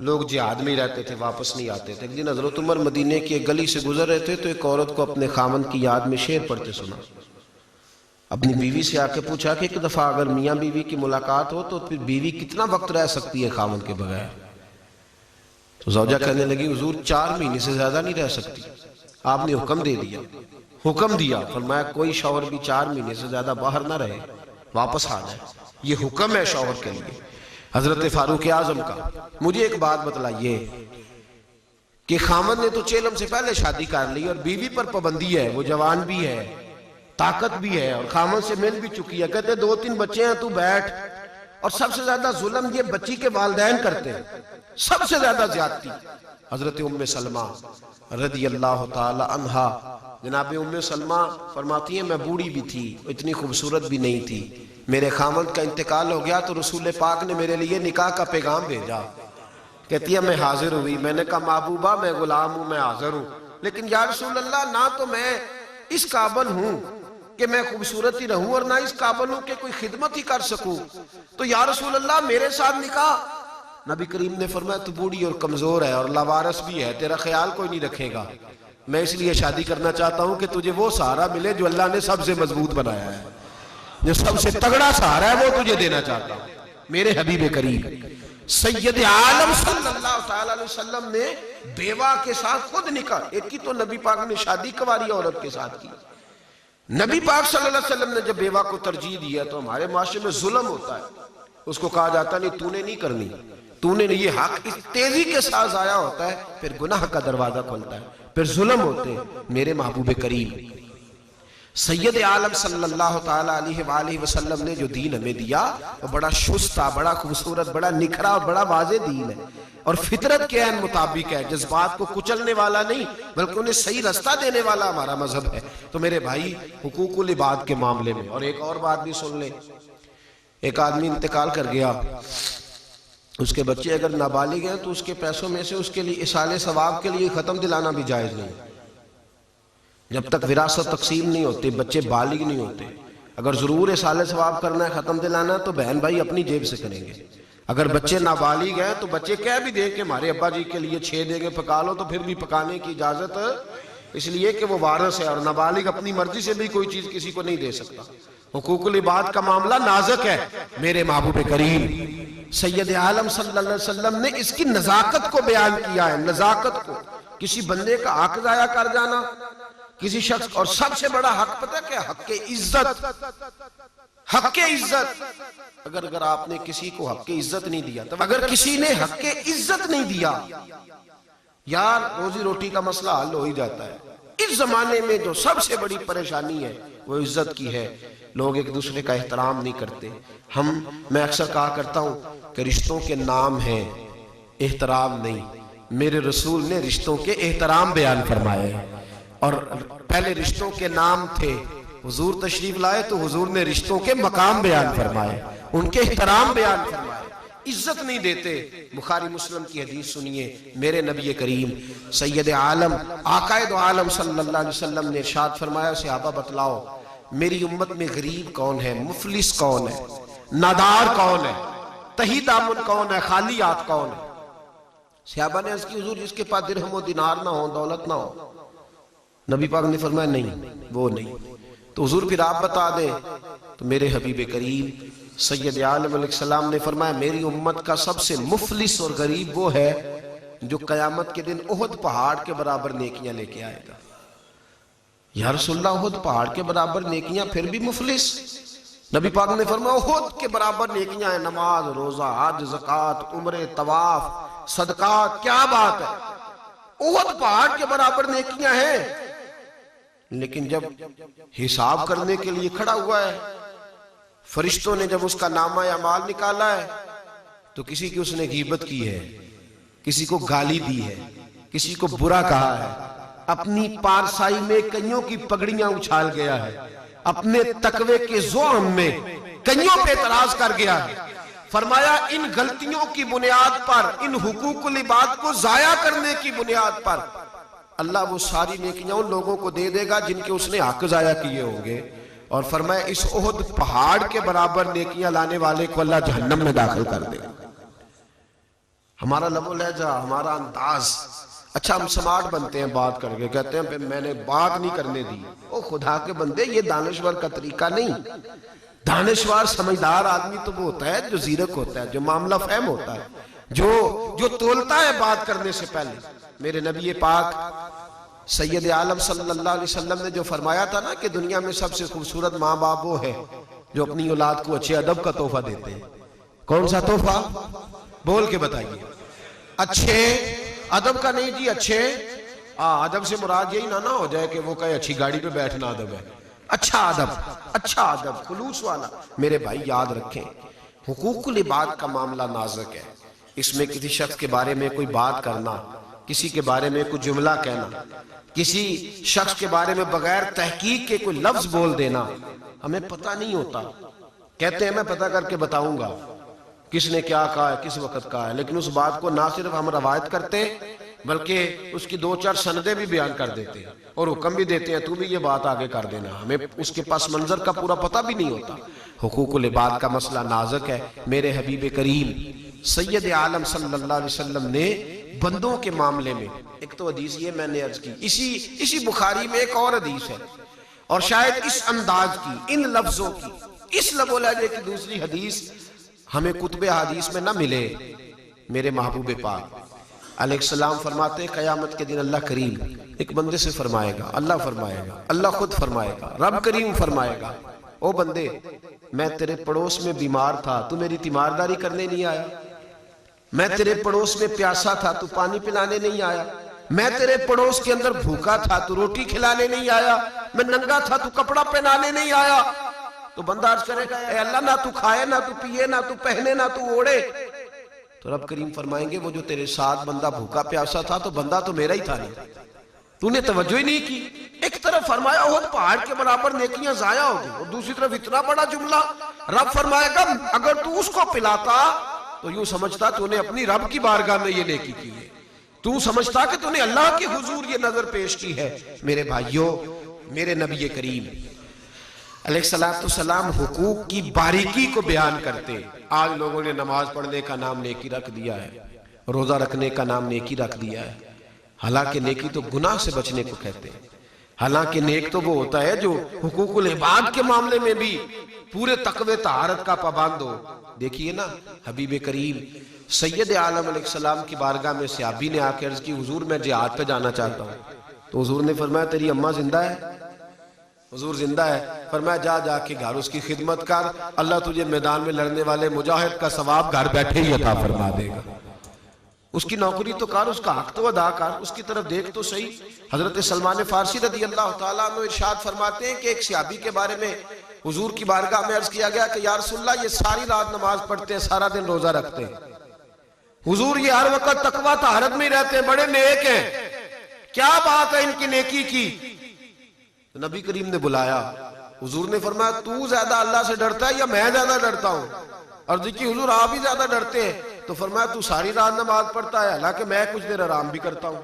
لوگ جہاد میں رہتے تھے، واپس نہیں آتے تھے. ایک دن حضرت عمر مدینے کی ایک گلی سے گزر رہے تھے تو ایک عورت کو اپنے خاوند کی یاد میں شعر پڑھتے سنا. اپنی بیوی سے آ کے پوچھا کہ ایک دفعہ اگر میاں بیوی کی ملاقات ہو تو پھر بیوی کتنا وقت رہ سکتی ہے خاوند کے بغیر؟ تو زوجہ کہنے لگی حضور 4 مہینے سے زیادہ نہیں رہ سکتی. آپ نے حکم دے دیا، حکم دیا، فرمایا کوئی شوہر بھی 4 مہینے سے زیادہ باہر نہ رہے، واپس آ جائے. یہ حکم ہے شوہر کے لیے حضرت فاروق اعظم کا. مجھے ایک بات بتلائیے کہ خاوند نے تو چیلم سے پہلے شادی کر لی اور بیوی پر پابندی ہے، وہ جوان بھی ہے، طاقت بھی ہے اور خاوند سے مل بھی چکی ہے. کہتے 2-3 بچے ہیں تو بیٹھ. اور سب سے زیادہ ظلم یہ بچی کے والدین کرتے ہیں، سب سے زیادہ زیادتی. حضرت ام سلمہ رضی اللہ تعالی عنہا، جناب ام سلمہ فرماتی ہیں میں بوڑھی بھی تھی، اتنی خوبصورت بھی نہیں تھی. میرے خاوند کا انتقال ہو گیا تو رسول پاک نے میرے لیے نکاح کا پیغام بھیجا. کہتی ہے میں حاضر ہوئی، میں نے کہا محبوبہ میں غلام ہوں، میں حاضر ہوں، لیکن یا رسول اللہ نہ تو میں اس قابل ہوں کہ میں خوبصورت ہی رہوں اور نہ اس قابل ہوں کہ کوئی خدمت ہی کر سکوں، تو یا رسول اللہ میرے ساتھ نکاح. نبی کریم نے فرمایا تو بوڑھی اور کمزور ہے اور لاوارث بھی ہے، تیرا خیال کوئی نہیں رکھے گا، میں اس لیے شادی کرنا چاہتا ہوں کہ تجھے وہ سہارا ملے جو اللہ نے سب سے مضبوط بنایا ہے، جو سب سے تگڑا سہارا ہے وہ تجھے دینا چاہتا ہوں. میرے حبیب کریم سید عالم صلی اللہ تعالیٰ علیہ وسلم نے بیوہ کے ساتھ خود نکاح، ایک کی تو نبی پاک نے شادی کنواری عورت کے ساتھ کی، نبی پاک صلی اللہ علیہ وسلم نے جب بیوہ کو ترجیح دیا تو ہمارے معاشرے میں ظلم ہوتا ہے، اس کو کہا جاتا نہیں تو نے نہیں کرنی، تو نے یہ حق اس تیزی کے ساتھ ضائع ہوتا ہے، پھر گناہ کا دروازہ کھلتا ہے، پھر ظلم ہوتے ہیں۔ میرے محبوب کریم سید عالم صلی اللہ تعالیٰ علیہ وآلہ وسلم نے جو دین ہمیں دیا وہ بڑا شستہ، بڑا خوبصورت، بڑا نکھرا اور بڑا واضح دین ہے، اور فطرت کے عین مطابق ہے، جذبات کو کچلنے والا نہیں بلکہ انہیں صحیح رستہ دینے والا ہمارا مذہب ہے۔ تو میرے بھائی حقوق العباد کے معاملے میں، اور ایک اور بات بھی سن لیں، ایک آدمی انتقال کر گیا، اس کے بچے اگر نابالغ ہیں تو اس کے پیسوں میں سے اس کے لیے اصالِ ثواب کے لیے ختم دلانا بھی جائز نہیں۔ جب تک وراثت تقسیم نہیں ہوتی، بچے بالغ نہیں ہوتے، اگر ضرور اصالِ ثواب کرنا ہے، ختم دلانا، تو بہن بھائی اپنی جیب سے کریں گے۔ اگر بچے نابالغ ہیں تو بچے کہہ بھی دیں کہ ہمارے ابا جی کے لیے 6 دیں گے، پکا لو، تو پھر بھی پکانے کی اجازت، اس لیے کہ وہ وارث ہے، اور نابالغ اپنی مرضی سے بھی کوئی چیز کسی کو نہیں دے سکتا۔ حقوق العباد کا معاملہ نازک ہے۔ میرے محبوب کریم سید عالم صلی اللہ علیہ وسلم نے اس کی نزاکت کو بیان کیا ہے، نزاکت کو، کسی بندے کا حق ضائع کر جانا، کسی شخص، اور سب سے بڑا حق پتہ کیا؟ حق عزت، حق عزت۔ اگر آپ نے کسی کو حق عزت نہیں دیا، تو اگر کسی نے حق عزت نہیں دیا، یار روزی روٹی کا مسئلہ حل ہو ہی جاتا ہے۔ اس زمانے میں جو سب سے بڑی پریشانی ہے وہ عزت کی ہے، لوگ ایک دوسرے کا احترام نہیں کرتے۔ میں اکثر کہا کرتا ہوں کہ رشتوں کے نام ہیں، احترام نہیں۔ میرے رسول نے رشتوں کے احترام بیان فرمائے، اور پہلے رشتوں کے نام تھے، حضور تشریف لائے تو حضور نے رشتوں کے مقام بیان فرمائے، ان کے احترام بیان فرمائے۔ عزت نہیں دیتے۔ بخاری مسلم کی حدیث سنیے، میرے نبی کریم سید عالم آقائے دو عالم صلی اللہ علیہ وسلم نے ارشاد فرمایا، صحابہ بتلاؤ میری امت میں غریب کون ہے، مفلس کون ہے، نادار کون ہے، تہی دامن کون ہے، خالی ہاتھ کون ہے؟ صحابہ نے عرض کی حضور جس کے پاس درہم و دینار نہ ہو، دولت نہ ہو۔ نبی پاک نے فرمایا نہیں، وہ نہیں۔ تو حضور پھر آپ بتا دیں، تو میرے حبیب کریم سید عالم علیہ السلام نے فرمایا میری امت کا سب سے مفلس اور غریب وہ ہے جو قیامت کے دن احد پہاڑ کے برابر نیکیاں لے کے آئے گا۔ یا رسول اللہ احد پہاڑ کے برابر نیکیاں پھر بھی مفلس؟ نبی پاک نے فرمایا احد کے برابر نیکیاں ہیں، نماز، روزہ، حج، زکوٰۃ، عمرے، طواف، صدقات، کیا بات ہے، احد پہاڑ کے برابر نیکیاں ہیں۔ لیکن جب حساب کرنے کے لیے کھڑا ہوا ہے، فرشتوں نے جب اس کا نامہ اعمال نکالا ہے، تو کسی کی اس نے غیبت کی ہے، کسی کو گالی دی ہے، کسی کو برا کہا ہے، اپنی پارسائی میں کئیوں کی پگڑیاں اچھال گیا ہے، اپنے تقوی کے زعم میں کئیوں پہ اعتراض کر گیا ہے۔ فرمایا ان غلطیوں کی بنیاد پر، ان حقوق العباد کو ضائع کرنے کی بنیاد پر اللہ وہ ساری نیکیاں ان لوگوں کو دے دے گا جن کے اس نے حق ضائع کیے ہوں گے، اور فرمایا اس احد پہاڑ کے برابر نیکیاں لانے والے کو اللہ جہنم میں داخل کر دے گا۔ ہمارا لب و لہجہ، ہمارا انداز، اچھا ہم سمارٹ بنتے ہیں بات کر کے، کہتے ہیں میں نے بات نہیں کرنے دی۔ او خدا کے بندے، یہ دانشور کا طریقہ نہیں۔ دانشور سمجھدار آدمی تو وہ ہوتا ہے جو زیرک ہوتا ہے، جو معاملہ فہم ہوتا ہے، جو تولتا ہے بات کرنے سے پہلے۔ میرے نبی پاک سید عالم صلی اللہ علیہ وسلم نے جو فرمایا تھا نا کہ دنیا میں سب سے خوبصورت ماں باپ وہ ہے جو اپنی اولاد کو اچھے ادب کا تحفہ دیتے ہیں۔ کون سا تحفہ؟ بول کے بتائیے۔ اچھے ادب کا نہیں جی، اچھے ادب سے مراد یہی نہ ہو جائے کہ وہ کہے اچھی گاڑی پہ بیٹھنا ادب ہے۔ اچھا ادب، اچھا ادب، خلوص والا۔ میرے بھائی یاد رکھیں، حقوق العباد کا معاملہ نازک ہے۔ اس میں کسی شخص کے بارے میں کوئی بات کرنا، کسی کے بارے میں کوئی جملہ کہنا، کسی شخص کے بارے میں بغیر تحقیق کے کوئی لفظ بول دینا، ہمیں پتہ نہیں ہوتا۔ کہتے ہیں میں پتہ کر کے بتاؤں گا کس نے کیا کہا ہے، کس وقت کہا ہے، لیکن اس بات کو نہ صرف ہم روایت کرتے بلکہ اس کی 2-4 سندیں بھی بیان کر دیتے ہیں اور حکم بھی دیتے ہیں تو بھی یہ بات آگے کر دینا۔ ہمیں اس کے پاس منظر کا پورا پتہ بھی نہیں ہوتا۔ حقوق العباد کا مسئلہ نازک ہے۔ میرے حبیب کریم سید عالم صلی اللہ علیہ وسلم نے بندوں کے معاملے میں، ایک تو حدیث یہ میں نے عرض کی، اسی بخاری میں ایک اور حدیث ہے، اور شاید اس انداز کی، ان لفظوں کی، اس لب و لہجے کی دوسری حدیث ہمیں کتب حدیث میں نہ ملے۔ میرے محبوب پاک علیہ السلام فرماتے ہیں قیامت کے دن اللہ کریم ایک بندے سے فرمائے گا، اللہ فرمائے گا، اللہ خود فرمائے گا، رب کریم فرمائے گا، او بندے میں تیرے پڑوس میں بیمار تھا، تو میری تیمارداری کرنے نہیں آیا، میں تیرے پڑوس میں پیاسا تھا، تو پانی پلانے نہیں آیا، میں تیرے پڑوس کے اندر بھوکا تھا، تو روٹی کھلانے نہیں آیا، میں ننگا تھا، تو کپڑا پہنانے نہیں آیا۔ تو بندہ عرض کرے گا اے اللہ نہ تو کھائے، نہ تو پیے، نہ تو پہنے، نہ تو اوڑے۔ تو رب کریم فرمائیں گے وہ جو تیرے ساتھ بندہ بھوکا پیاسا تھا تو بندہ تو میرا ہی تھا نہیں، تو نے توجہ ہی نہیں کی۔ ایک طرف فرمایا احد پہاڑ کے برابر نیکیاں ضائع ہو گئی، اور دوسری طرف اتنا بڑا جملہ رب فرمائے گا اگر تو اس کو پلاتا تو یوں سمجھتا تو نے اپنی رب کی بارگاہ میں یہ نیکی کی ہے، تو سمجھتا کہ تو نے اللہ کے حضور یہ نظر پیش کی ہے۔ میرے بھائیوں، میرے نبی کریم علیہ السلام حقوق کی باریکی کو بیان کرتے۔ آج لوگوں نے نماز پڑھنے کا نام نیکی رکھ دیا ہے، روزہ رکھنے کا نام نیکی رکھ دیا ہے، حالانکہ نیکی تو گناہ سے بچنے کو کہتے ہیں۔ حالانکہ نیک تو وہ ہوتا ہے جو حقوق العباد کے معاملے میں بھی پورے تقوی طہارت کا پابند ہو۔ دیکھیے نا حبیب کریم سید عالم علیہ السلام کی بارگاہ میں صحابی نے آ کے عرض کی حضور میں جہاد پہ جانا چاہتا ہوں، تو حضور نے فرمایا تیری اماں زندہ ہے؟ حضور زندہ ہے۔ فرمایا جا کے گھر اس کی خدمت کر، اللہ تجھے میدان میں لڑنے والے مجاہد کا ثواب گھر بیٹھے ہی عطا فرما دے گا۔ اس کی نوکری تو کر، اس کا حق تو ادا کر، اس کی طرف دیکھ تو صحیح۔ حضرت سلمان فارسی رضی اللہ تعالیٰ عنہ ارشاد فرماتے ہیں کہ ایک صحابی کے بارے میں حضور کی بارگاہ میں عرض کیا گیا کہ یا رسول اللہ یہ ساری رات نماز پڑھتے ہیں، سارا دن روزہ رکھتے ہیں، حضور یہ ہر وقت تقویٰ طہارت میں رہتے ہیں، بڑے نیک ہیں، کیا بات ہے ان کی نیکی کی؟ نبی کریم نے بلایا، حضور نے فرمایا تو زیادہ اللہ سے ڈرتا ہے یا میں زیادہ ڈرتا ہوں؟ عرض کی حضور آپ ہی زیادہ ڈرتے ہیں۔ تو فرمایا تو ساری رات نماز پڑھتا ہے حالانکہ میں کچھ دیر آرام بھی کرتا ہوں،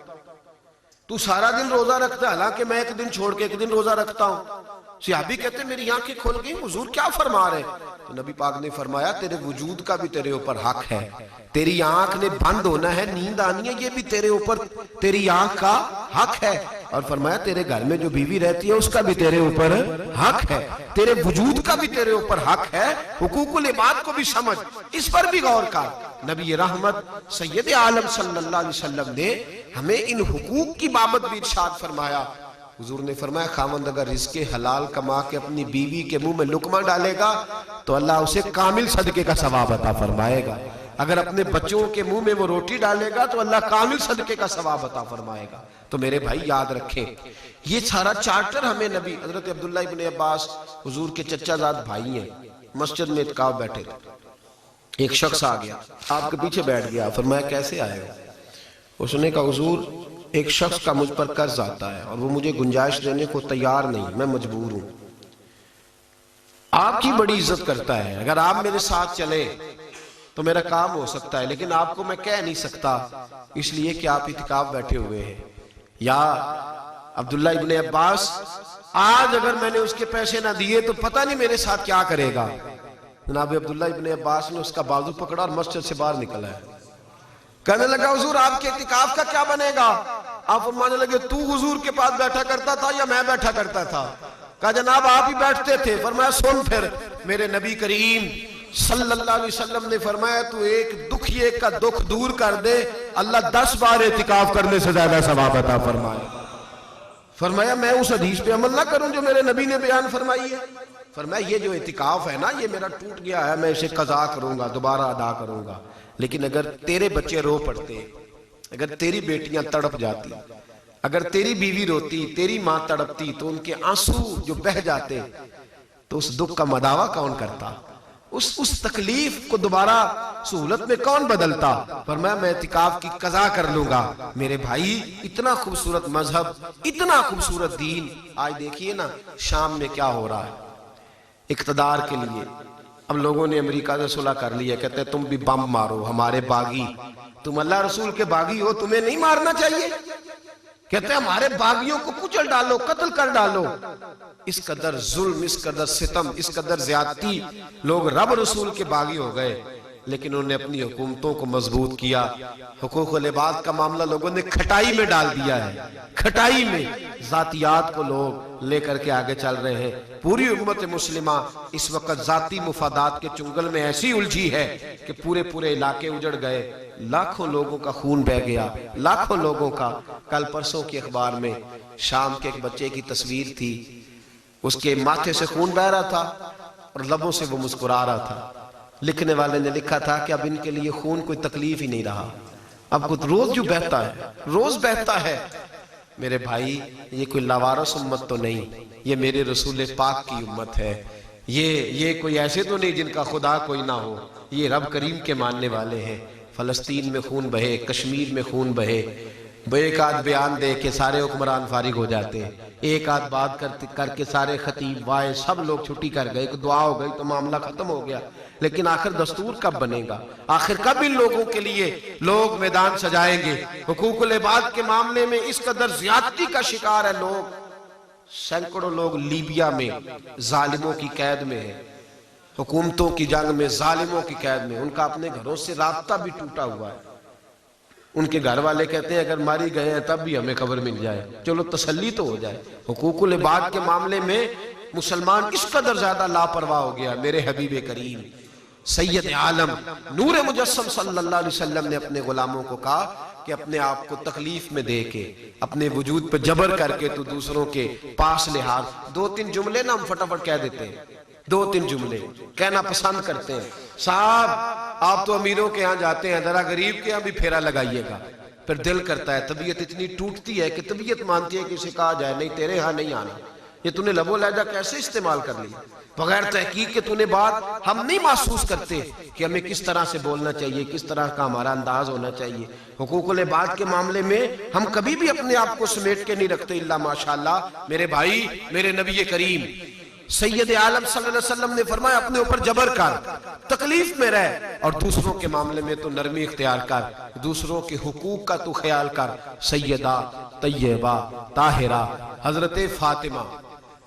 تو سارا دن روزہ رکھتا ہے حالانکہ میں ایک دن چھوڑ کے ایک دن روزہ رکھتا ہوں۔ صحابی کہتے ہیں میری آنکھیں کھل گئی، حضور کیا فرما رہے؟ تو نبی پاک نے فرمایا تیرے وجود کا بھی تیرے اوپر حق ہے، تیری آنکھ نے بند ہونا ہے، نیند آنی ہے، یہ بھی تیرے اوپر تیری آنکھ کا حق ہے۔ اور فرمایا تیرے گھر میں جو بیوی رہتی ہے اس کا بھی تیرے اوپر حق ہے، تیرے وجود کا بھی تیرے اوپر حق ہے، حقوق العباد کو بھی سمجھ، اس پر بھی غور کر۔ نبی رحمت سید عالم صلی اللہ علیہ وسلم نے ہمیں ان حقوق کی بابت بھی ارشاد فرمایا۔ حضور نے فرمایا خاوند اگر رزق حلال کما کے اپنی بیوی کے منہ میں لقمہ ڈالے گا تو اللہ اسے کامل صدقے کا ثواب عطا فرمائے گا، اگر اپنے بچوں کے منہ میں وہ روٹی ڈالے گا تو اللہ کامل صدقے کا ثواب عطا فرمائے گا۔ تو میرے بھائی یاد رکھیں یہ سارا چارٹر ہمیں نبی حضرت عبداللہ ابن عباس حضور کے چچا زاد بھائی ہیں، مسجد میں اعتکاف بیٹھے تھے، ایک شخص آ گیا آپ کے پیچھے بیٹھ گیا، فرمایا کیسے آئے ہو؟ اس نے کہا حضور ایک شخص کا مجھ پر قرض آتا ہے اور وہ مجھے گنجائش دینے کو تیار نہیں، میں مجبور ہوں، آپ کی بڑی عزت کرتا ہے، اگر آپ میرے ساتھ چلے تو میرا کام ہو سکتا ہے، لیکن آپ کو میں کہہ نہیں سکتا اس لیے کہ آپ اعتکاف بیٹھے ہوئے ہیں۔ یا عبداللہ ابن عباس آج اگر میں نے اس کے پیسے نہ دیے تو پتہ نہیں میرے ساتھ کیا کرے گا۔ جناب عبداللہ ابن عباس نے اس کا بازو پکڑا اور مسجد سے باہر نکلا ہے، کہنے لگا حضور آپ کے اعتکاف کا کیا بنے گا؟ آپ فرمانے لگے تو حضور کے پاس بیٹھا کرتا تھا یا میں بیٹھا کرتا تھا؟ کہا جناب آپ ہی بیٹھتے تھے۔ فرمایا سن پھر میرے نبی کریم صلی اللہ علیہ وسلم نے فرمایا تو ایک دکھیے کا دکھ دور کر دے اللہ 10 بار اعتکاف کرنے سے زیادہ ثواب عطا فرمائے۔ فرمایا میں اس حدیث پہ عمل نہ کروں جو میرے نبی نے بیان فرمائی ہے؟ فرمایا یہ جو اعتکاف ہے نا یہ میرا ٹوٹ گیا ہے، میں اسے قضا کروں گا، دوبارہ ادا کروں گا، لیکن اگر تیرے بچے رو پڑتے، اگر تیری بیٹیاں تڑپ جاتی، اگر تیری بیوی روتی، تیری ماں تڑپتی تو ان کے آنسو جو بہہ جاتے تو اس دکھ کا مداوع کون کرتا؟ اس تکلیف کو دوبارہ سہولت میں کون بدلتا؟ فرمایا میں اعتکاف کی قضا کر لوں گا۔ میرے بھائی اتنا خوبصورت مذہب، اتنا خوبصورت دین، آج دیکھیے نا شام میں کیا ہو رہا ہے اقتدار کے لیے۔ اب لوگوں نے امریکہ سے صلح کر لی ہے، کہتے ہیں تم بھی بم مارو ہمارے باغی، تم اللہ رسول کے باغی ہو تمہیں نہیں مارنا چاہیے؟ کہتے ہیں ہمارے باغیوں کو کچل ڈالو، قتل کر ڈالو۔ اس قدر ظلم، اس قدر ستم، اس قدر زیادتی، لوگ رب رسول کے باغی ہو گئے۔ لیکن انہوں نے اپنی حکومتوں کو مضبوط کیا. حقوق العباد کا معاملہ لوگوں نے کھٹائی میں ڈال دیا ہے. کھٹائی میں ذاتیات کو لوگ لے کر کے آگے چل رہے ہیں. پوری امت مسلمہ اس وقت ذاتی مفادات کے چنگل میں ایسی الجھی ہے کہ پورے علاقے اجڑ گئے. لاکھوں لوگوں کا خون بہہ گیا, لاکھوں لوگوں کا. کل پرسوں کے اخبار میں شام کے ایک بچے کی تصویر تھی, اس کے ماتھے سے خون بہہ رہا تھا اور لبوں سے وہ مسکرا رہا تھا. لکھنے والے نے لکھا تھا کہ اب ان کے لیے خون کوئی تکلیف ہی نہیں رہا, اب کچھ روز جو بہتا ہے, روز بہتا ہے. میرے بھائی, یہ کوئی لاوارث امت تو نہیں, یہ میرے رسول پاک کی امت ہے. یہ کوئی ایسے تو نہیں جن کا خدا کوئی نہ ہو, یہ رب کریم کے ماننے والے ہیں. فلسطین میں خون بہے, کشمیر میں خون بہے, ایک آدھ بیان دے کے سارے حکمران فارغ ہو جاتے ہیں, ایک آدھ بات کر کے سارے خطیب وائے سب لوگ چھٹی کر گئے, ایک دعا ہو گئی تو معاملہ ختم ہو گیا. لیکن آخر دستور کب بنے گا؟ آخر کب ان لوگوں کے لیے لوگ میدان سجائیں گے؟ حقوق العباد کے معاملے میں اس قدر زیادتی کا شکار ہے لوگ. سینکڑوں لوگ لیبیا میں ظالموں کی قید میں ہیں, حکومتوں کی جنگ میں ظالموں کی قید میں. ان کا اپنے گھروں سے رابطہ بھی ٹوٹا ہوا ہے. ان کے گھر والے کہتے ہیں اگر ماری گئے ہیں تب بھی ہمیں خبر مل جائے, چلو تسلی تو ہو جائے. حقوق العباد کے معاملے میں مسلمان اس قدر زیادہ لاپرواہ ہو گیا. میرے حبیب کریم سید عالم نور مجسم صلی اللہ علیہ وسلم نے اپنے غلاموں کو کہا کہ اپنے آپ کو تکلیف میں دے کے, اپنے وجود پہ جبر کر کے تو دوسروں کے پاس لحاظ. 2-3 جملے نا ہم فٹافٹ کہہ دیتے ہیں, 2-3 جملے کہنا پسند کرتے ہیں. صاحب آپ تو امیروں کے ہاں جاتے ہیں, ذرا غریب کے ہاں بھی پھیرا لگائیے گا. پھر دل کرتا ہے, طبیعت اتنی ٹوٹتی ہے کہ طبیعت مانتی ہے کہ اسے کہا جائے نہیں تیرے ہاں نہیں آنا. یہ تو نے لب و لہجہ کیسے استعمال کر لی بغیر تحقیق کے. تو نے بات ہم نہیں محسوس کرتے کہ ہمیں کس طرح سے بولنا چاہیے, کس طرح کا ہمارا انداز ہونا چاہیے. حقوق العباد کے معاملے میں ہم کبھی بھی اپنے آپ کو سمیٹ کے نہیں رکھتے الا ماشاءاللہ. میرے بھائی, میرے نبی کریم سید عالم صلی اللہ علیہ وسلم نے فرمایا اپنے اوپر جبر کر, تکلیف میں رہ, اور دوسروں کے معاملے میں تو نرمی اختیار کر, دوسروں کے حقوق کا تو خیال کر. سیدہ طیبہ طاہرہ حضرت فاطمہ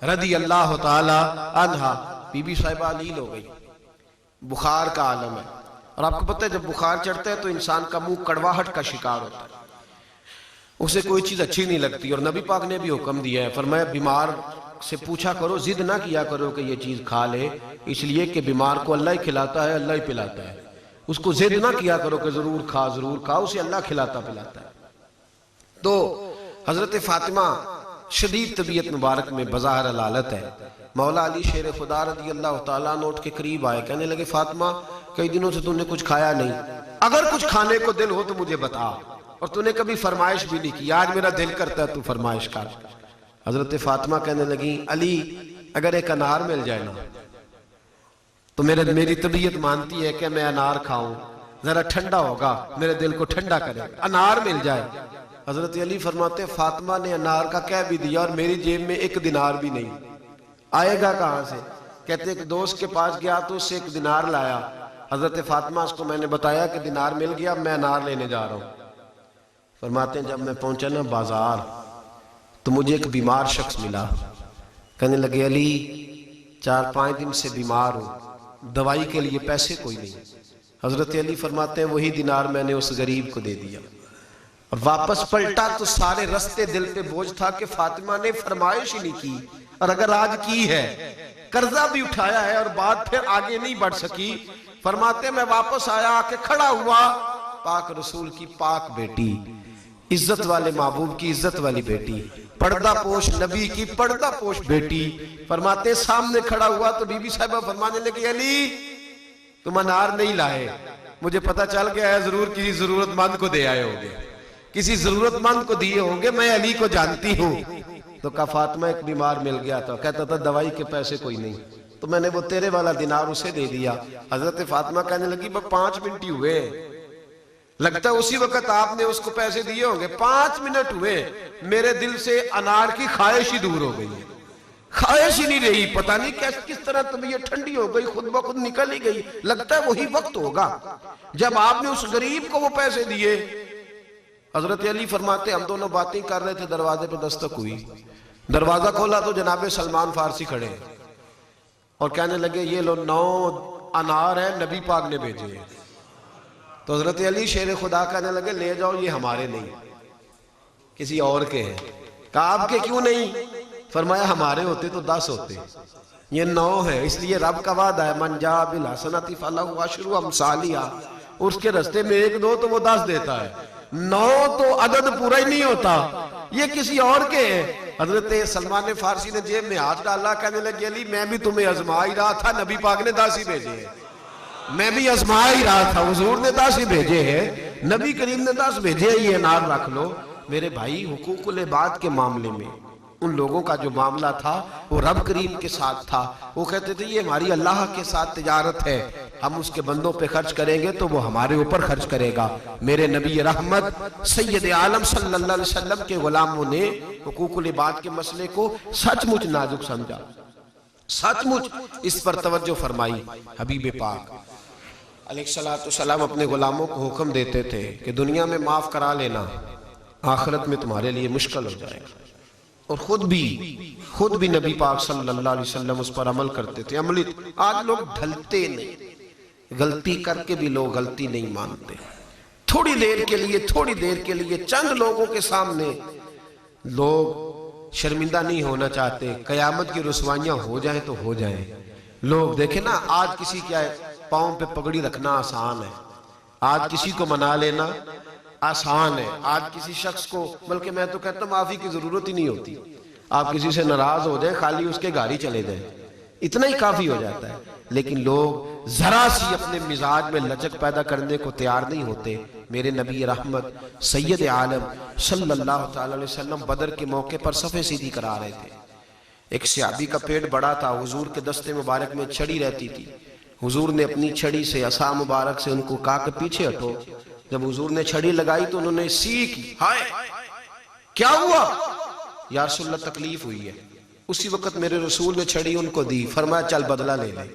رضی اللہ تعالی عنہا بی بی صاحبہ علیل ہو گئی. بخار کا عالم ہے, اور آپ کو پتہ ہے جب بخار چڑھتا ہے تو انسان کا منہ کڑواہٹ کا شکار ہوتا ہے, اسے کوئی چیز اچھی نہیں لگتی. اور نبی پاک نے بھی حکم دیا ہے, فرمایا بیمار سے پوچھا کرو, ضد نہ کیا کرو کہ یہ چیز کھا لے, اس لیے کہ بیمار کو اللہ ہی کھلاتا ہے, اللہ ہی پلاتا ہے. اس کو ضد نہ کیا کرو کہ ضرور کھا ضرور کھا, اسے اللہ کھلاتا پلاتا ہے. تو حضرت فاطمہ شدید طبیعت مبارک میں بظاہر الحالت ہے. مولا علی شیر خدا رضی اللہ تعالیٰ عنہ اٹھ کے قریب آئے, کہنے لگے فاطمہ کئی دنوں سے تم نے کچھ کھایا نہیں, اگر کچھ کھانے کو دل ہو تو مجھے بتا, اور تم نے کبھی فرمائش بھی نہیں کی, آج میرا دل کرتا ہے تو فرمائش کر. حضرت فاطمہ کہنے لگی علی اگر ایک انار مل جائے نا تو میری طبیعت مانتی ہے کہ میں انار کھاؤں, ذرا ٹھنڈا ہوگا, میرے دل کو ٹھنڈا کرے, انار مل جائے. حضرت علی فرماتے فاطمہ نے انار کا کہہ بھی دیا اور میری جیب میں 1 دینار بھی نہیں, آئے گا کہاں سے؟ کہتے ایک دوست کے پاس گیا تو اس سے 1 دینار لایا. حضرت فاطمہ اس کو میں نے بتایا کہ دینار مل گیا, میں انار لینے جا رہا ہوں. فرماتے ہیں جب میں پہنچا نا بازار تو مجھے ایک بیمار شخص ملا, کہنے لگے علی 4-5 دن سے بیمار ہوں, دوائی کے لیے پیسے کوئی نہیں. حضرت علی فرماتے ہیں وہی دینار میں نے اس غریب کو دے دیا, اور واپس پلٹا تو سارے رستے دل پہ بوجھ تھا کہ فاطمہ نے فرمائش ہی نہیں کی, اور اگر آج کی ہے قرضہ بھی اٹھایا ہے اور بات پھر آگے نہیں بڑھ سکی. فرماتے ہیں میں واپس آیا کہ کھڑا ہوا, پاک رسول کی پاک بیٹی, عزت والے محبوب کی عزت والی بیٹی, پردہ پوش نبی کی پردہ پوش بیٹی. فرماتے ہیں سامنے کھڑا ہوا تو بی بی صاحبہ فرمانے لگی علی تم انار نہیں لائے, مجھے پتا چل گیا ہے ضرور کسی ضرورت مند کو دے آئے ہوں گے, کسی ضرورت مند کو دیے ہوں گے, میں علی کو جانتی ہوں. تو کہا فاطمہ ایک بیمار مل گیا تھا, کہتا تھا دوائی کے پیسے کوئی نہیں, تو میں نے وہ تیرے والا دینار اسے دے دیا. حضرت فاطمہ کہنے لگی بس 5 منٹ ہی ہوئے, لگتا ہے اسی وقت آپ نے اس کو پیسے دیے ہوں گے, 5 منٹ ہوئے, میرے دل سے انار کی خواہش ہی دور ہو گئی, خواہش ہی نہیں رہی. پتہ نہیں کس طرح طبیعت ٹھنڈی ہو گئی, خود بخود نکل ہی گئی. لگتا ہے وہی وقت ہوگا جب آپ نے اس غریب کو وہ پیسے دیے. حضرت علی فرماتے ہم دونوں باتیں کر رہے تھے, دروازے پہ دستک ہوئی, دروازہ کھولا تو جناب سلمان فارسی کھڑے اور کہنے لگے یہ لو 9 انار ہیں نبی پاک نے بھیجے ہیں. تو حضرت علی شیر خدا کہنے لگے لے جاؤ یہ ہمارے نہیں کسی اور کے ہیں. کہا آپ کے کیوں نہیں؟ فرمایا ہمارے ہوتے تو 10 ہوتے، یہ 9 ہے. اس لیے رب کا وعدہ ہے من جاء بالحسنۃ فلہ عشر امثالھا، اس کے رستے میں 1 2 تو وہ 10 دیتا ہے، 9 تو عدد پورا ہی نہیں ہوتا، یہ کسی اور کے ہیں. حضرت سلمان فارسی نے جیب میں ہاتھ ڈالا، کہنے لگے علی میں بھی تمہیں آزما ہی رہا تھا، نبی پاک نے 10 ہی بھیجے ہیں. میں بھی آزما ہی رہا تھا، حضور نے 10 ہی بھیجے ہیں، نبی کریم نے 10 بھیجے ہیں، یہ نام رکھ لو. میرے بھائی حقوق العباد کے معاملے میں ان لوگوں کا جو معاملہ تھا وہ رب کریم کے ساتھ تھا. وہ کہتے تھے یہ ہماری اللہ کے ساتھ تجارت ہے، ہم اس کے بندوں پہ خرچ کریں گے تو وہ ہمارے اوپر خرچ کرے گا. میرے نبی رحمت سید عالم صلی اللہ علیہ وسلم کے غلاموں نے حقوق العباد کے مسئلے کو سچ مچ نازک سمجھا، سچ مچ اس پر توجہ فرمائی. حبیب پاک علیہ السلام اپنے غلاموں کو حکم دیتے تھے کہ دنیا میں معاف کرا لینا، آخرت میں تمہارے لیے مشکل ہو جائے گا. اور خود بھی نبی پاک صلی اللہ علیہ وسلم اس پر عمل کرتے تھے. عملی آج لوگ ڈھلتے نہیں، غلطی کر کے بھی لوگ غلطی نہیں مانتے. تھوڑی دیر کے لیے چند لوگوں کے سامنے لوگ شرمندہ نہیں ہونا چاہتے. قیامت کی رسوائیاں ہو جائیں تو ہو جائیں. لوگ دیکھیں نا، آج کسی کیا ہے پاؤں پہ پگڑی رکھنا آسان ہے، آج کسی کو منا لینا آسان ہے، آج کسی شخص کو، بلکہ میں تو کہتا ہوں معافی کی ضرورت ہی نہیں ہوتی. آپ کسی سے ناراض ہو جائیں، خالی اس کے گاڑی چلے جائیں، اتنا ہی کافی ہو جاتا ہے. لیکن لوگ ذرا سی اپنے مزاج میں لچک پیدا کرنے کو تیار نہیں ہوتے. میرے نبی رحمت سید عالم صلی اللہ تعالی علیہ وسلم بدر کے موقع پر صفیں سیدھی کرا رہے تھے. ایک صحابی کا پیٹ بڑا تھا، حضور کے دستے مبارک میں چھڑی رہتی تھی. حضور نے اپنی چھڑی سے عصا مبارک سے ان کو کہا کہ پیچھے ہٹو. جب حضور نے چھڑی لگائی تو انہوں نے سی کی، ہائے کیا ہوا؟ یا رسول اللہ تکلیف ہوئی ہے. اسی وقت میرے رسول نے چھڑی ان کو دی، فرمایا چل بدلہ لے لے،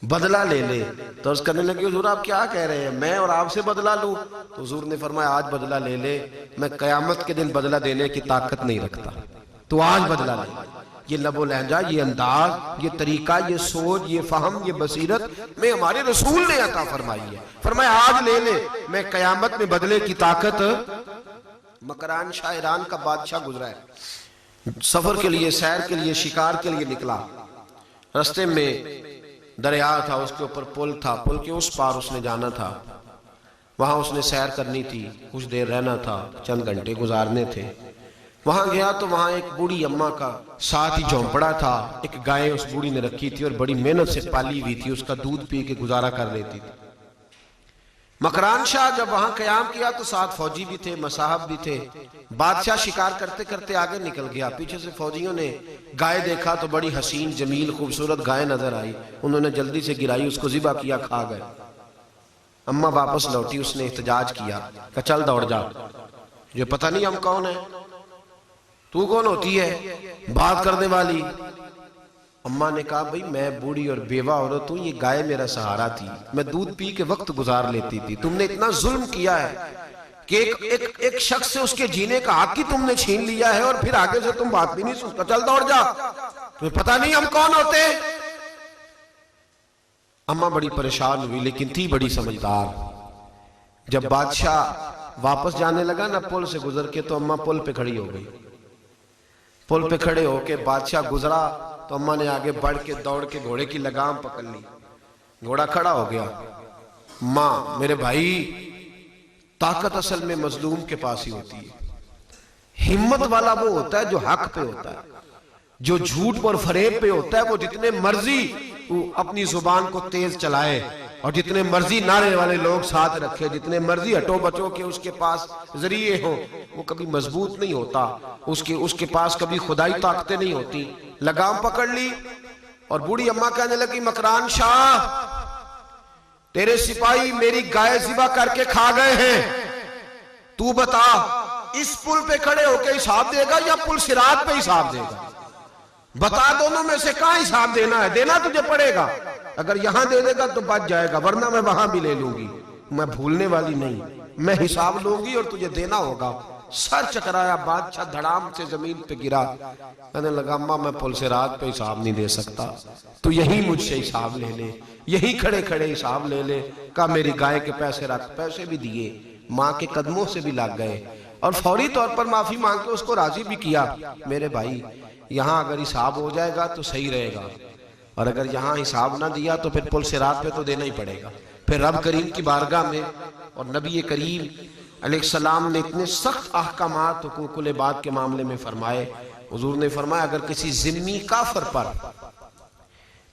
بدلہ لے لے. تو اس کرنے لگے حضور آپ کیا کہہ رہے ہیں، میں اور آپ سے بدلہ لوں؟ تو حضور نے فرمایا آج بدلہ لے لے، میں قیامت کے دن بدلہ دینے کی طاقت نہیں رکھتا، تو آج بدلہ لے. یہ لب و لہجہ، یہ انداز، یہ طریقہ، یہ سوچ، یہ فہم، یہ بصیرت میں ہمارے رسول نے عطا فرمائی ہے. فرمایا آج لے لے، میں قیامت میں بدلے کی طاقت. مکران شاہ ایران کا بادشاہ گزرا ہے، سفر کے لیے، سیر کے لیے، شکار کے لیے نکلا. رستے میں دریا تھا، اس کے اوپر پل تھا، پل کے اس پار اس نے جانا تھا. وہاں اس نے سیر کرنی تھی، کچھ دیر رہنا تھا، چند گھنٹے گزارنے تھے. وہاں گیا تو وہاں ایک بوڑھی اماں کا ساتھ ہی جھونپڑا تھا. ایک گائے اس بوڑھی نے رکھی تھی اور بڑی محنت سے پالی ہوئی تھی، اس کا دودھ پی کے گزارا کر لیتی تھی. مکران شاہ جب وہاں قیام کیا تو ساتھ فوجی بھی تھے، مصاحب بھی تھے. بادشاہ شکار کرتے کرتے آگے نکل گیا. پیچھے سے فوجیوں نے گائے دیکھا تو بڑی حسین جمیل خوبصورت گائے نظر آئی. انہوں نے جلدی سے گرائی، اس کو ذبح کیا، کھا گئے. اماں واپس لوٹی، اس نے احتجاج کیا کہ چل دوڑ جا، یہ پتہ نہیں ہم کون ہیں، تو کون ہوتی ہے بات کرنے والی؟ اماں نے کہا بھئی میں بوڑھی اور بیوہ عورت ہوں، یہ گائے میرا سہارا تھی، میں دودھ پی کے وقت گزار لیتی تھی. تم نے اتنا ظلم کیا ہے کہ ایک شخص سے اس کے جینے کا حق ہی تم نے چھین لیا ہے، اور پھر آگے سے تم بات بھی نہیں سنتا. چل دوڑ جا، تمہیں پتہ نہیں ہم کون ہوتے. اماں بڑی پریشان ہوئی، لیکن تھی بڑی سمجھدار. جب بادشاہ واپس جانے لگا نا پل سے گزر کے، تو اماں پل پہ کھڑی ہو گئی. پل پہ کھڑے ہو کے بادشاہ گزرا تو اماں نے آگے بڑھ کے دوڑ کے گھوڑے کی لگام پکڑ لی. گھوڑا کھڑا ہو گیا. ماں میرے بھائی، طاقت اصل میں مظلوم کے پاس ہی ہوتی ہے. ہمت والا وہ ہوتا ہے جو حق پہ ہوتا ہے، جو جھوٹ پر فریب پہ ہوتا ہے. وہ جتنے مرضی اپنی زبان کو تیز چلائے اور جتنے مرضی نعرے والے لوگ ساتھ رکھے، جتنے مرضی ہٹو بچو کے اس کے پاس ذریعے ہوں، وہ کبھی مضبوط نہیں ہوتا. اس کے پاس کبھی خدائی طاقتیں نہیں ہوتی. لگام پکڑ لی اور بوڑھی اماں کہنے لگی مکران شاہ، تیرے سپاہی میری گائے ذبح کر کے کھا گئے ہیں، تو بتا اس پل پہ کھڑے ہو کے حساب دے گا یا پل صراط پہ حساب دے گا؟ بتا دونوں میں سے کہاں حساب دینا ہے؟ دینا تجھے پڑے گا. اگر یہاں دے دے گا تو بچ جائے گا، ورنہ میں وہاں بھی لے لوں گی. میں بھولنے والی نہیں، میں حساب لوں گی اور تجھے دینا ہوگا. سر چکرایا، بادشاہ دھڑام سے زمین پہ گرا، کہنے لگا اماں میں پل سے رات پہ حساب نہیں دے سکتا، تو یہی مجھ سے حساب لے لے، یہی کھڑے کھڑے حساب لے لے۔ کہا میری گائے کے پیسے رکھ، پیسے بھی دیے، ماں کے قدموں سے بھی لگ گئے اور فوری طور پر معافی مانگ کے اس کو راضی بھی کیا۔ میرے بھائی یہاں اگر حساب ہو جائے گا تو صحیح رہے گا، اور اگر یہاں حساب نہ دیا تو پھر پل سے رات پہ تو دینا ہی پڑے گا۔ پھر رب کریم کی بارگاہ میں اور نبی کریم علیہ السلام نے اتنے سخت احکامات حقوق العباد کے معاملے میں فرمائے۔ حضور نے فرمایا اگر کسی ذمی کافر پر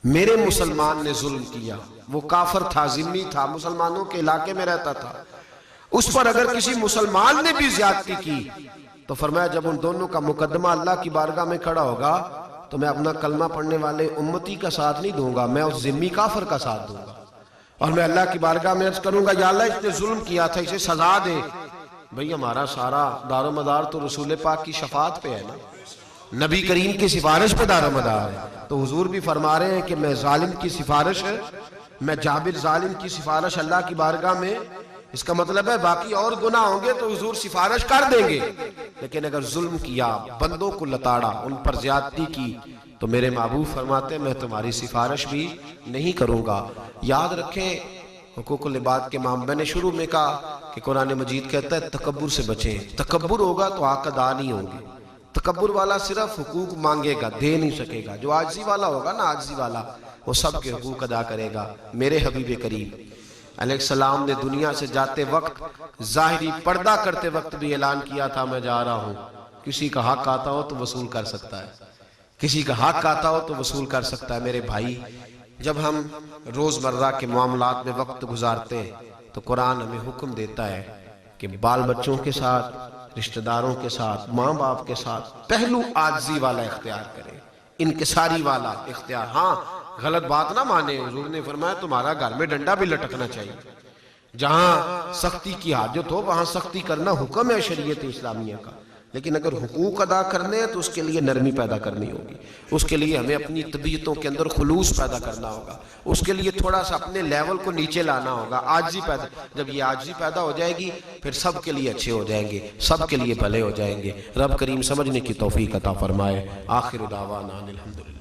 میرے مسلمان نے ظلم کیا، وہ کافر تھا، ذمی تھا، مسلمانوں کے علاقے میں رہتا تھا، اس پر اگر کسی مسلمان نے بھی زیادتی کی تو فرمایا جب ان دونوں کا مقدمہ اللہ کی بارگاہ میں کھڑا ہوگا تو میں اپنا کلمہ پڑھنے والے امتی کا ساتھ نہیں دوں گا، میں اس ذمی کافر کا ساتھ دوں گا، اور میں اللہ کی بارگاہ میں عرض کروں گا یا اللہ اس نے ظلم کیا تھا، اسے سزا دے۔ بھئی ہمارا سارا دار و مدار تو رسول پاک کی شفاعت پہ ہے نا، نبی کریم کی سفارش پہ دار و مدار ہے۔ تو حضور بھی فرما رہے ہیں کہ میں ظالم کی سفارش ہے، میں جابر ظالم کی سفارش اللہ کی بارگاہ میں، اس کا مطلب ہے باقی اور گناہ ہوں گے تو حضور سفارش کر دیں گے، لیکن اگر ظلم کیا، بندوں کو لتاڑا، ان پر زیادتی کی، تو میرے محبوب فرماتے ہیں میں تمہاری سفارش بھی نہیں کروں گا۔ یاد رکھیں حقوق العباد کے معاملے، میں نے شروع میں کہا کہ قرآن مجید کہتا ہے تکبر سے بچیں، تکبر ہوگا تو حق ادا نہیں ہوگی، تکبر والا صرف حقوق مانگے گا، دے نہیں سکے گا، جو عاجزی والا ہوگا نا، عاجزی والا، وہ سب کے حقوق ادا کرے گا۔ میرے حبیب کریم علیہ السلام نے دنیا سے جاتے وقت ظاہری پردہ کرتے وقت بھی اعلان کیا تھا میں جا رہا ہوں، کسی کا حق آتا ہو تو وصول کر سکتا ہے، کسی کا حق آتا ہو تو وصول کر سکتا ہے۔ میرے بھائی جب ہم روزمرہ کے معاملات میں وقت گزارتے ہیں تو قرآن ہمیں حکم دیتا ہے کہ بال بچوں کے ساتھ، رشتہ داروں کے ساتھ، ماں باپ کے ساتھ پہلو عاجزی والا اختیار کریں، انکساری والا اختیار۔ ہاں غلط بات نہ مانے، حضور نے فرمایا تمہارا گھر میں ڈنڈا بھی لٹکنا چاہیے، جہاں سختی کی حاجت ہو وہاں سختی کرنا حکم ہے شریعت اسلامیہ کا، لیکن اگر حقوق ادا کرنے ہیں تو اس کے لیے نرمی پیدا کرنی ہوگی، اس کے لیے ہمیں اپنی طبیعتوں کے اندر خلوص پیدا کرنا ہوگا، اس کے لیے تھوڑا سا اپنے لیول کو نیچے لانا ہوگا، عاجزی پیدا۔ جب یہ عاجزی پیدا ہو جائے گی پھر سب کے لیے اچھے ہو جائیں گے، سب کے لیے بھلے ہو جائیں گے۔ رب کریم سمجھنے کی توفیق عطا فرمائے۔ آخر دعوانا الحمدللہ۔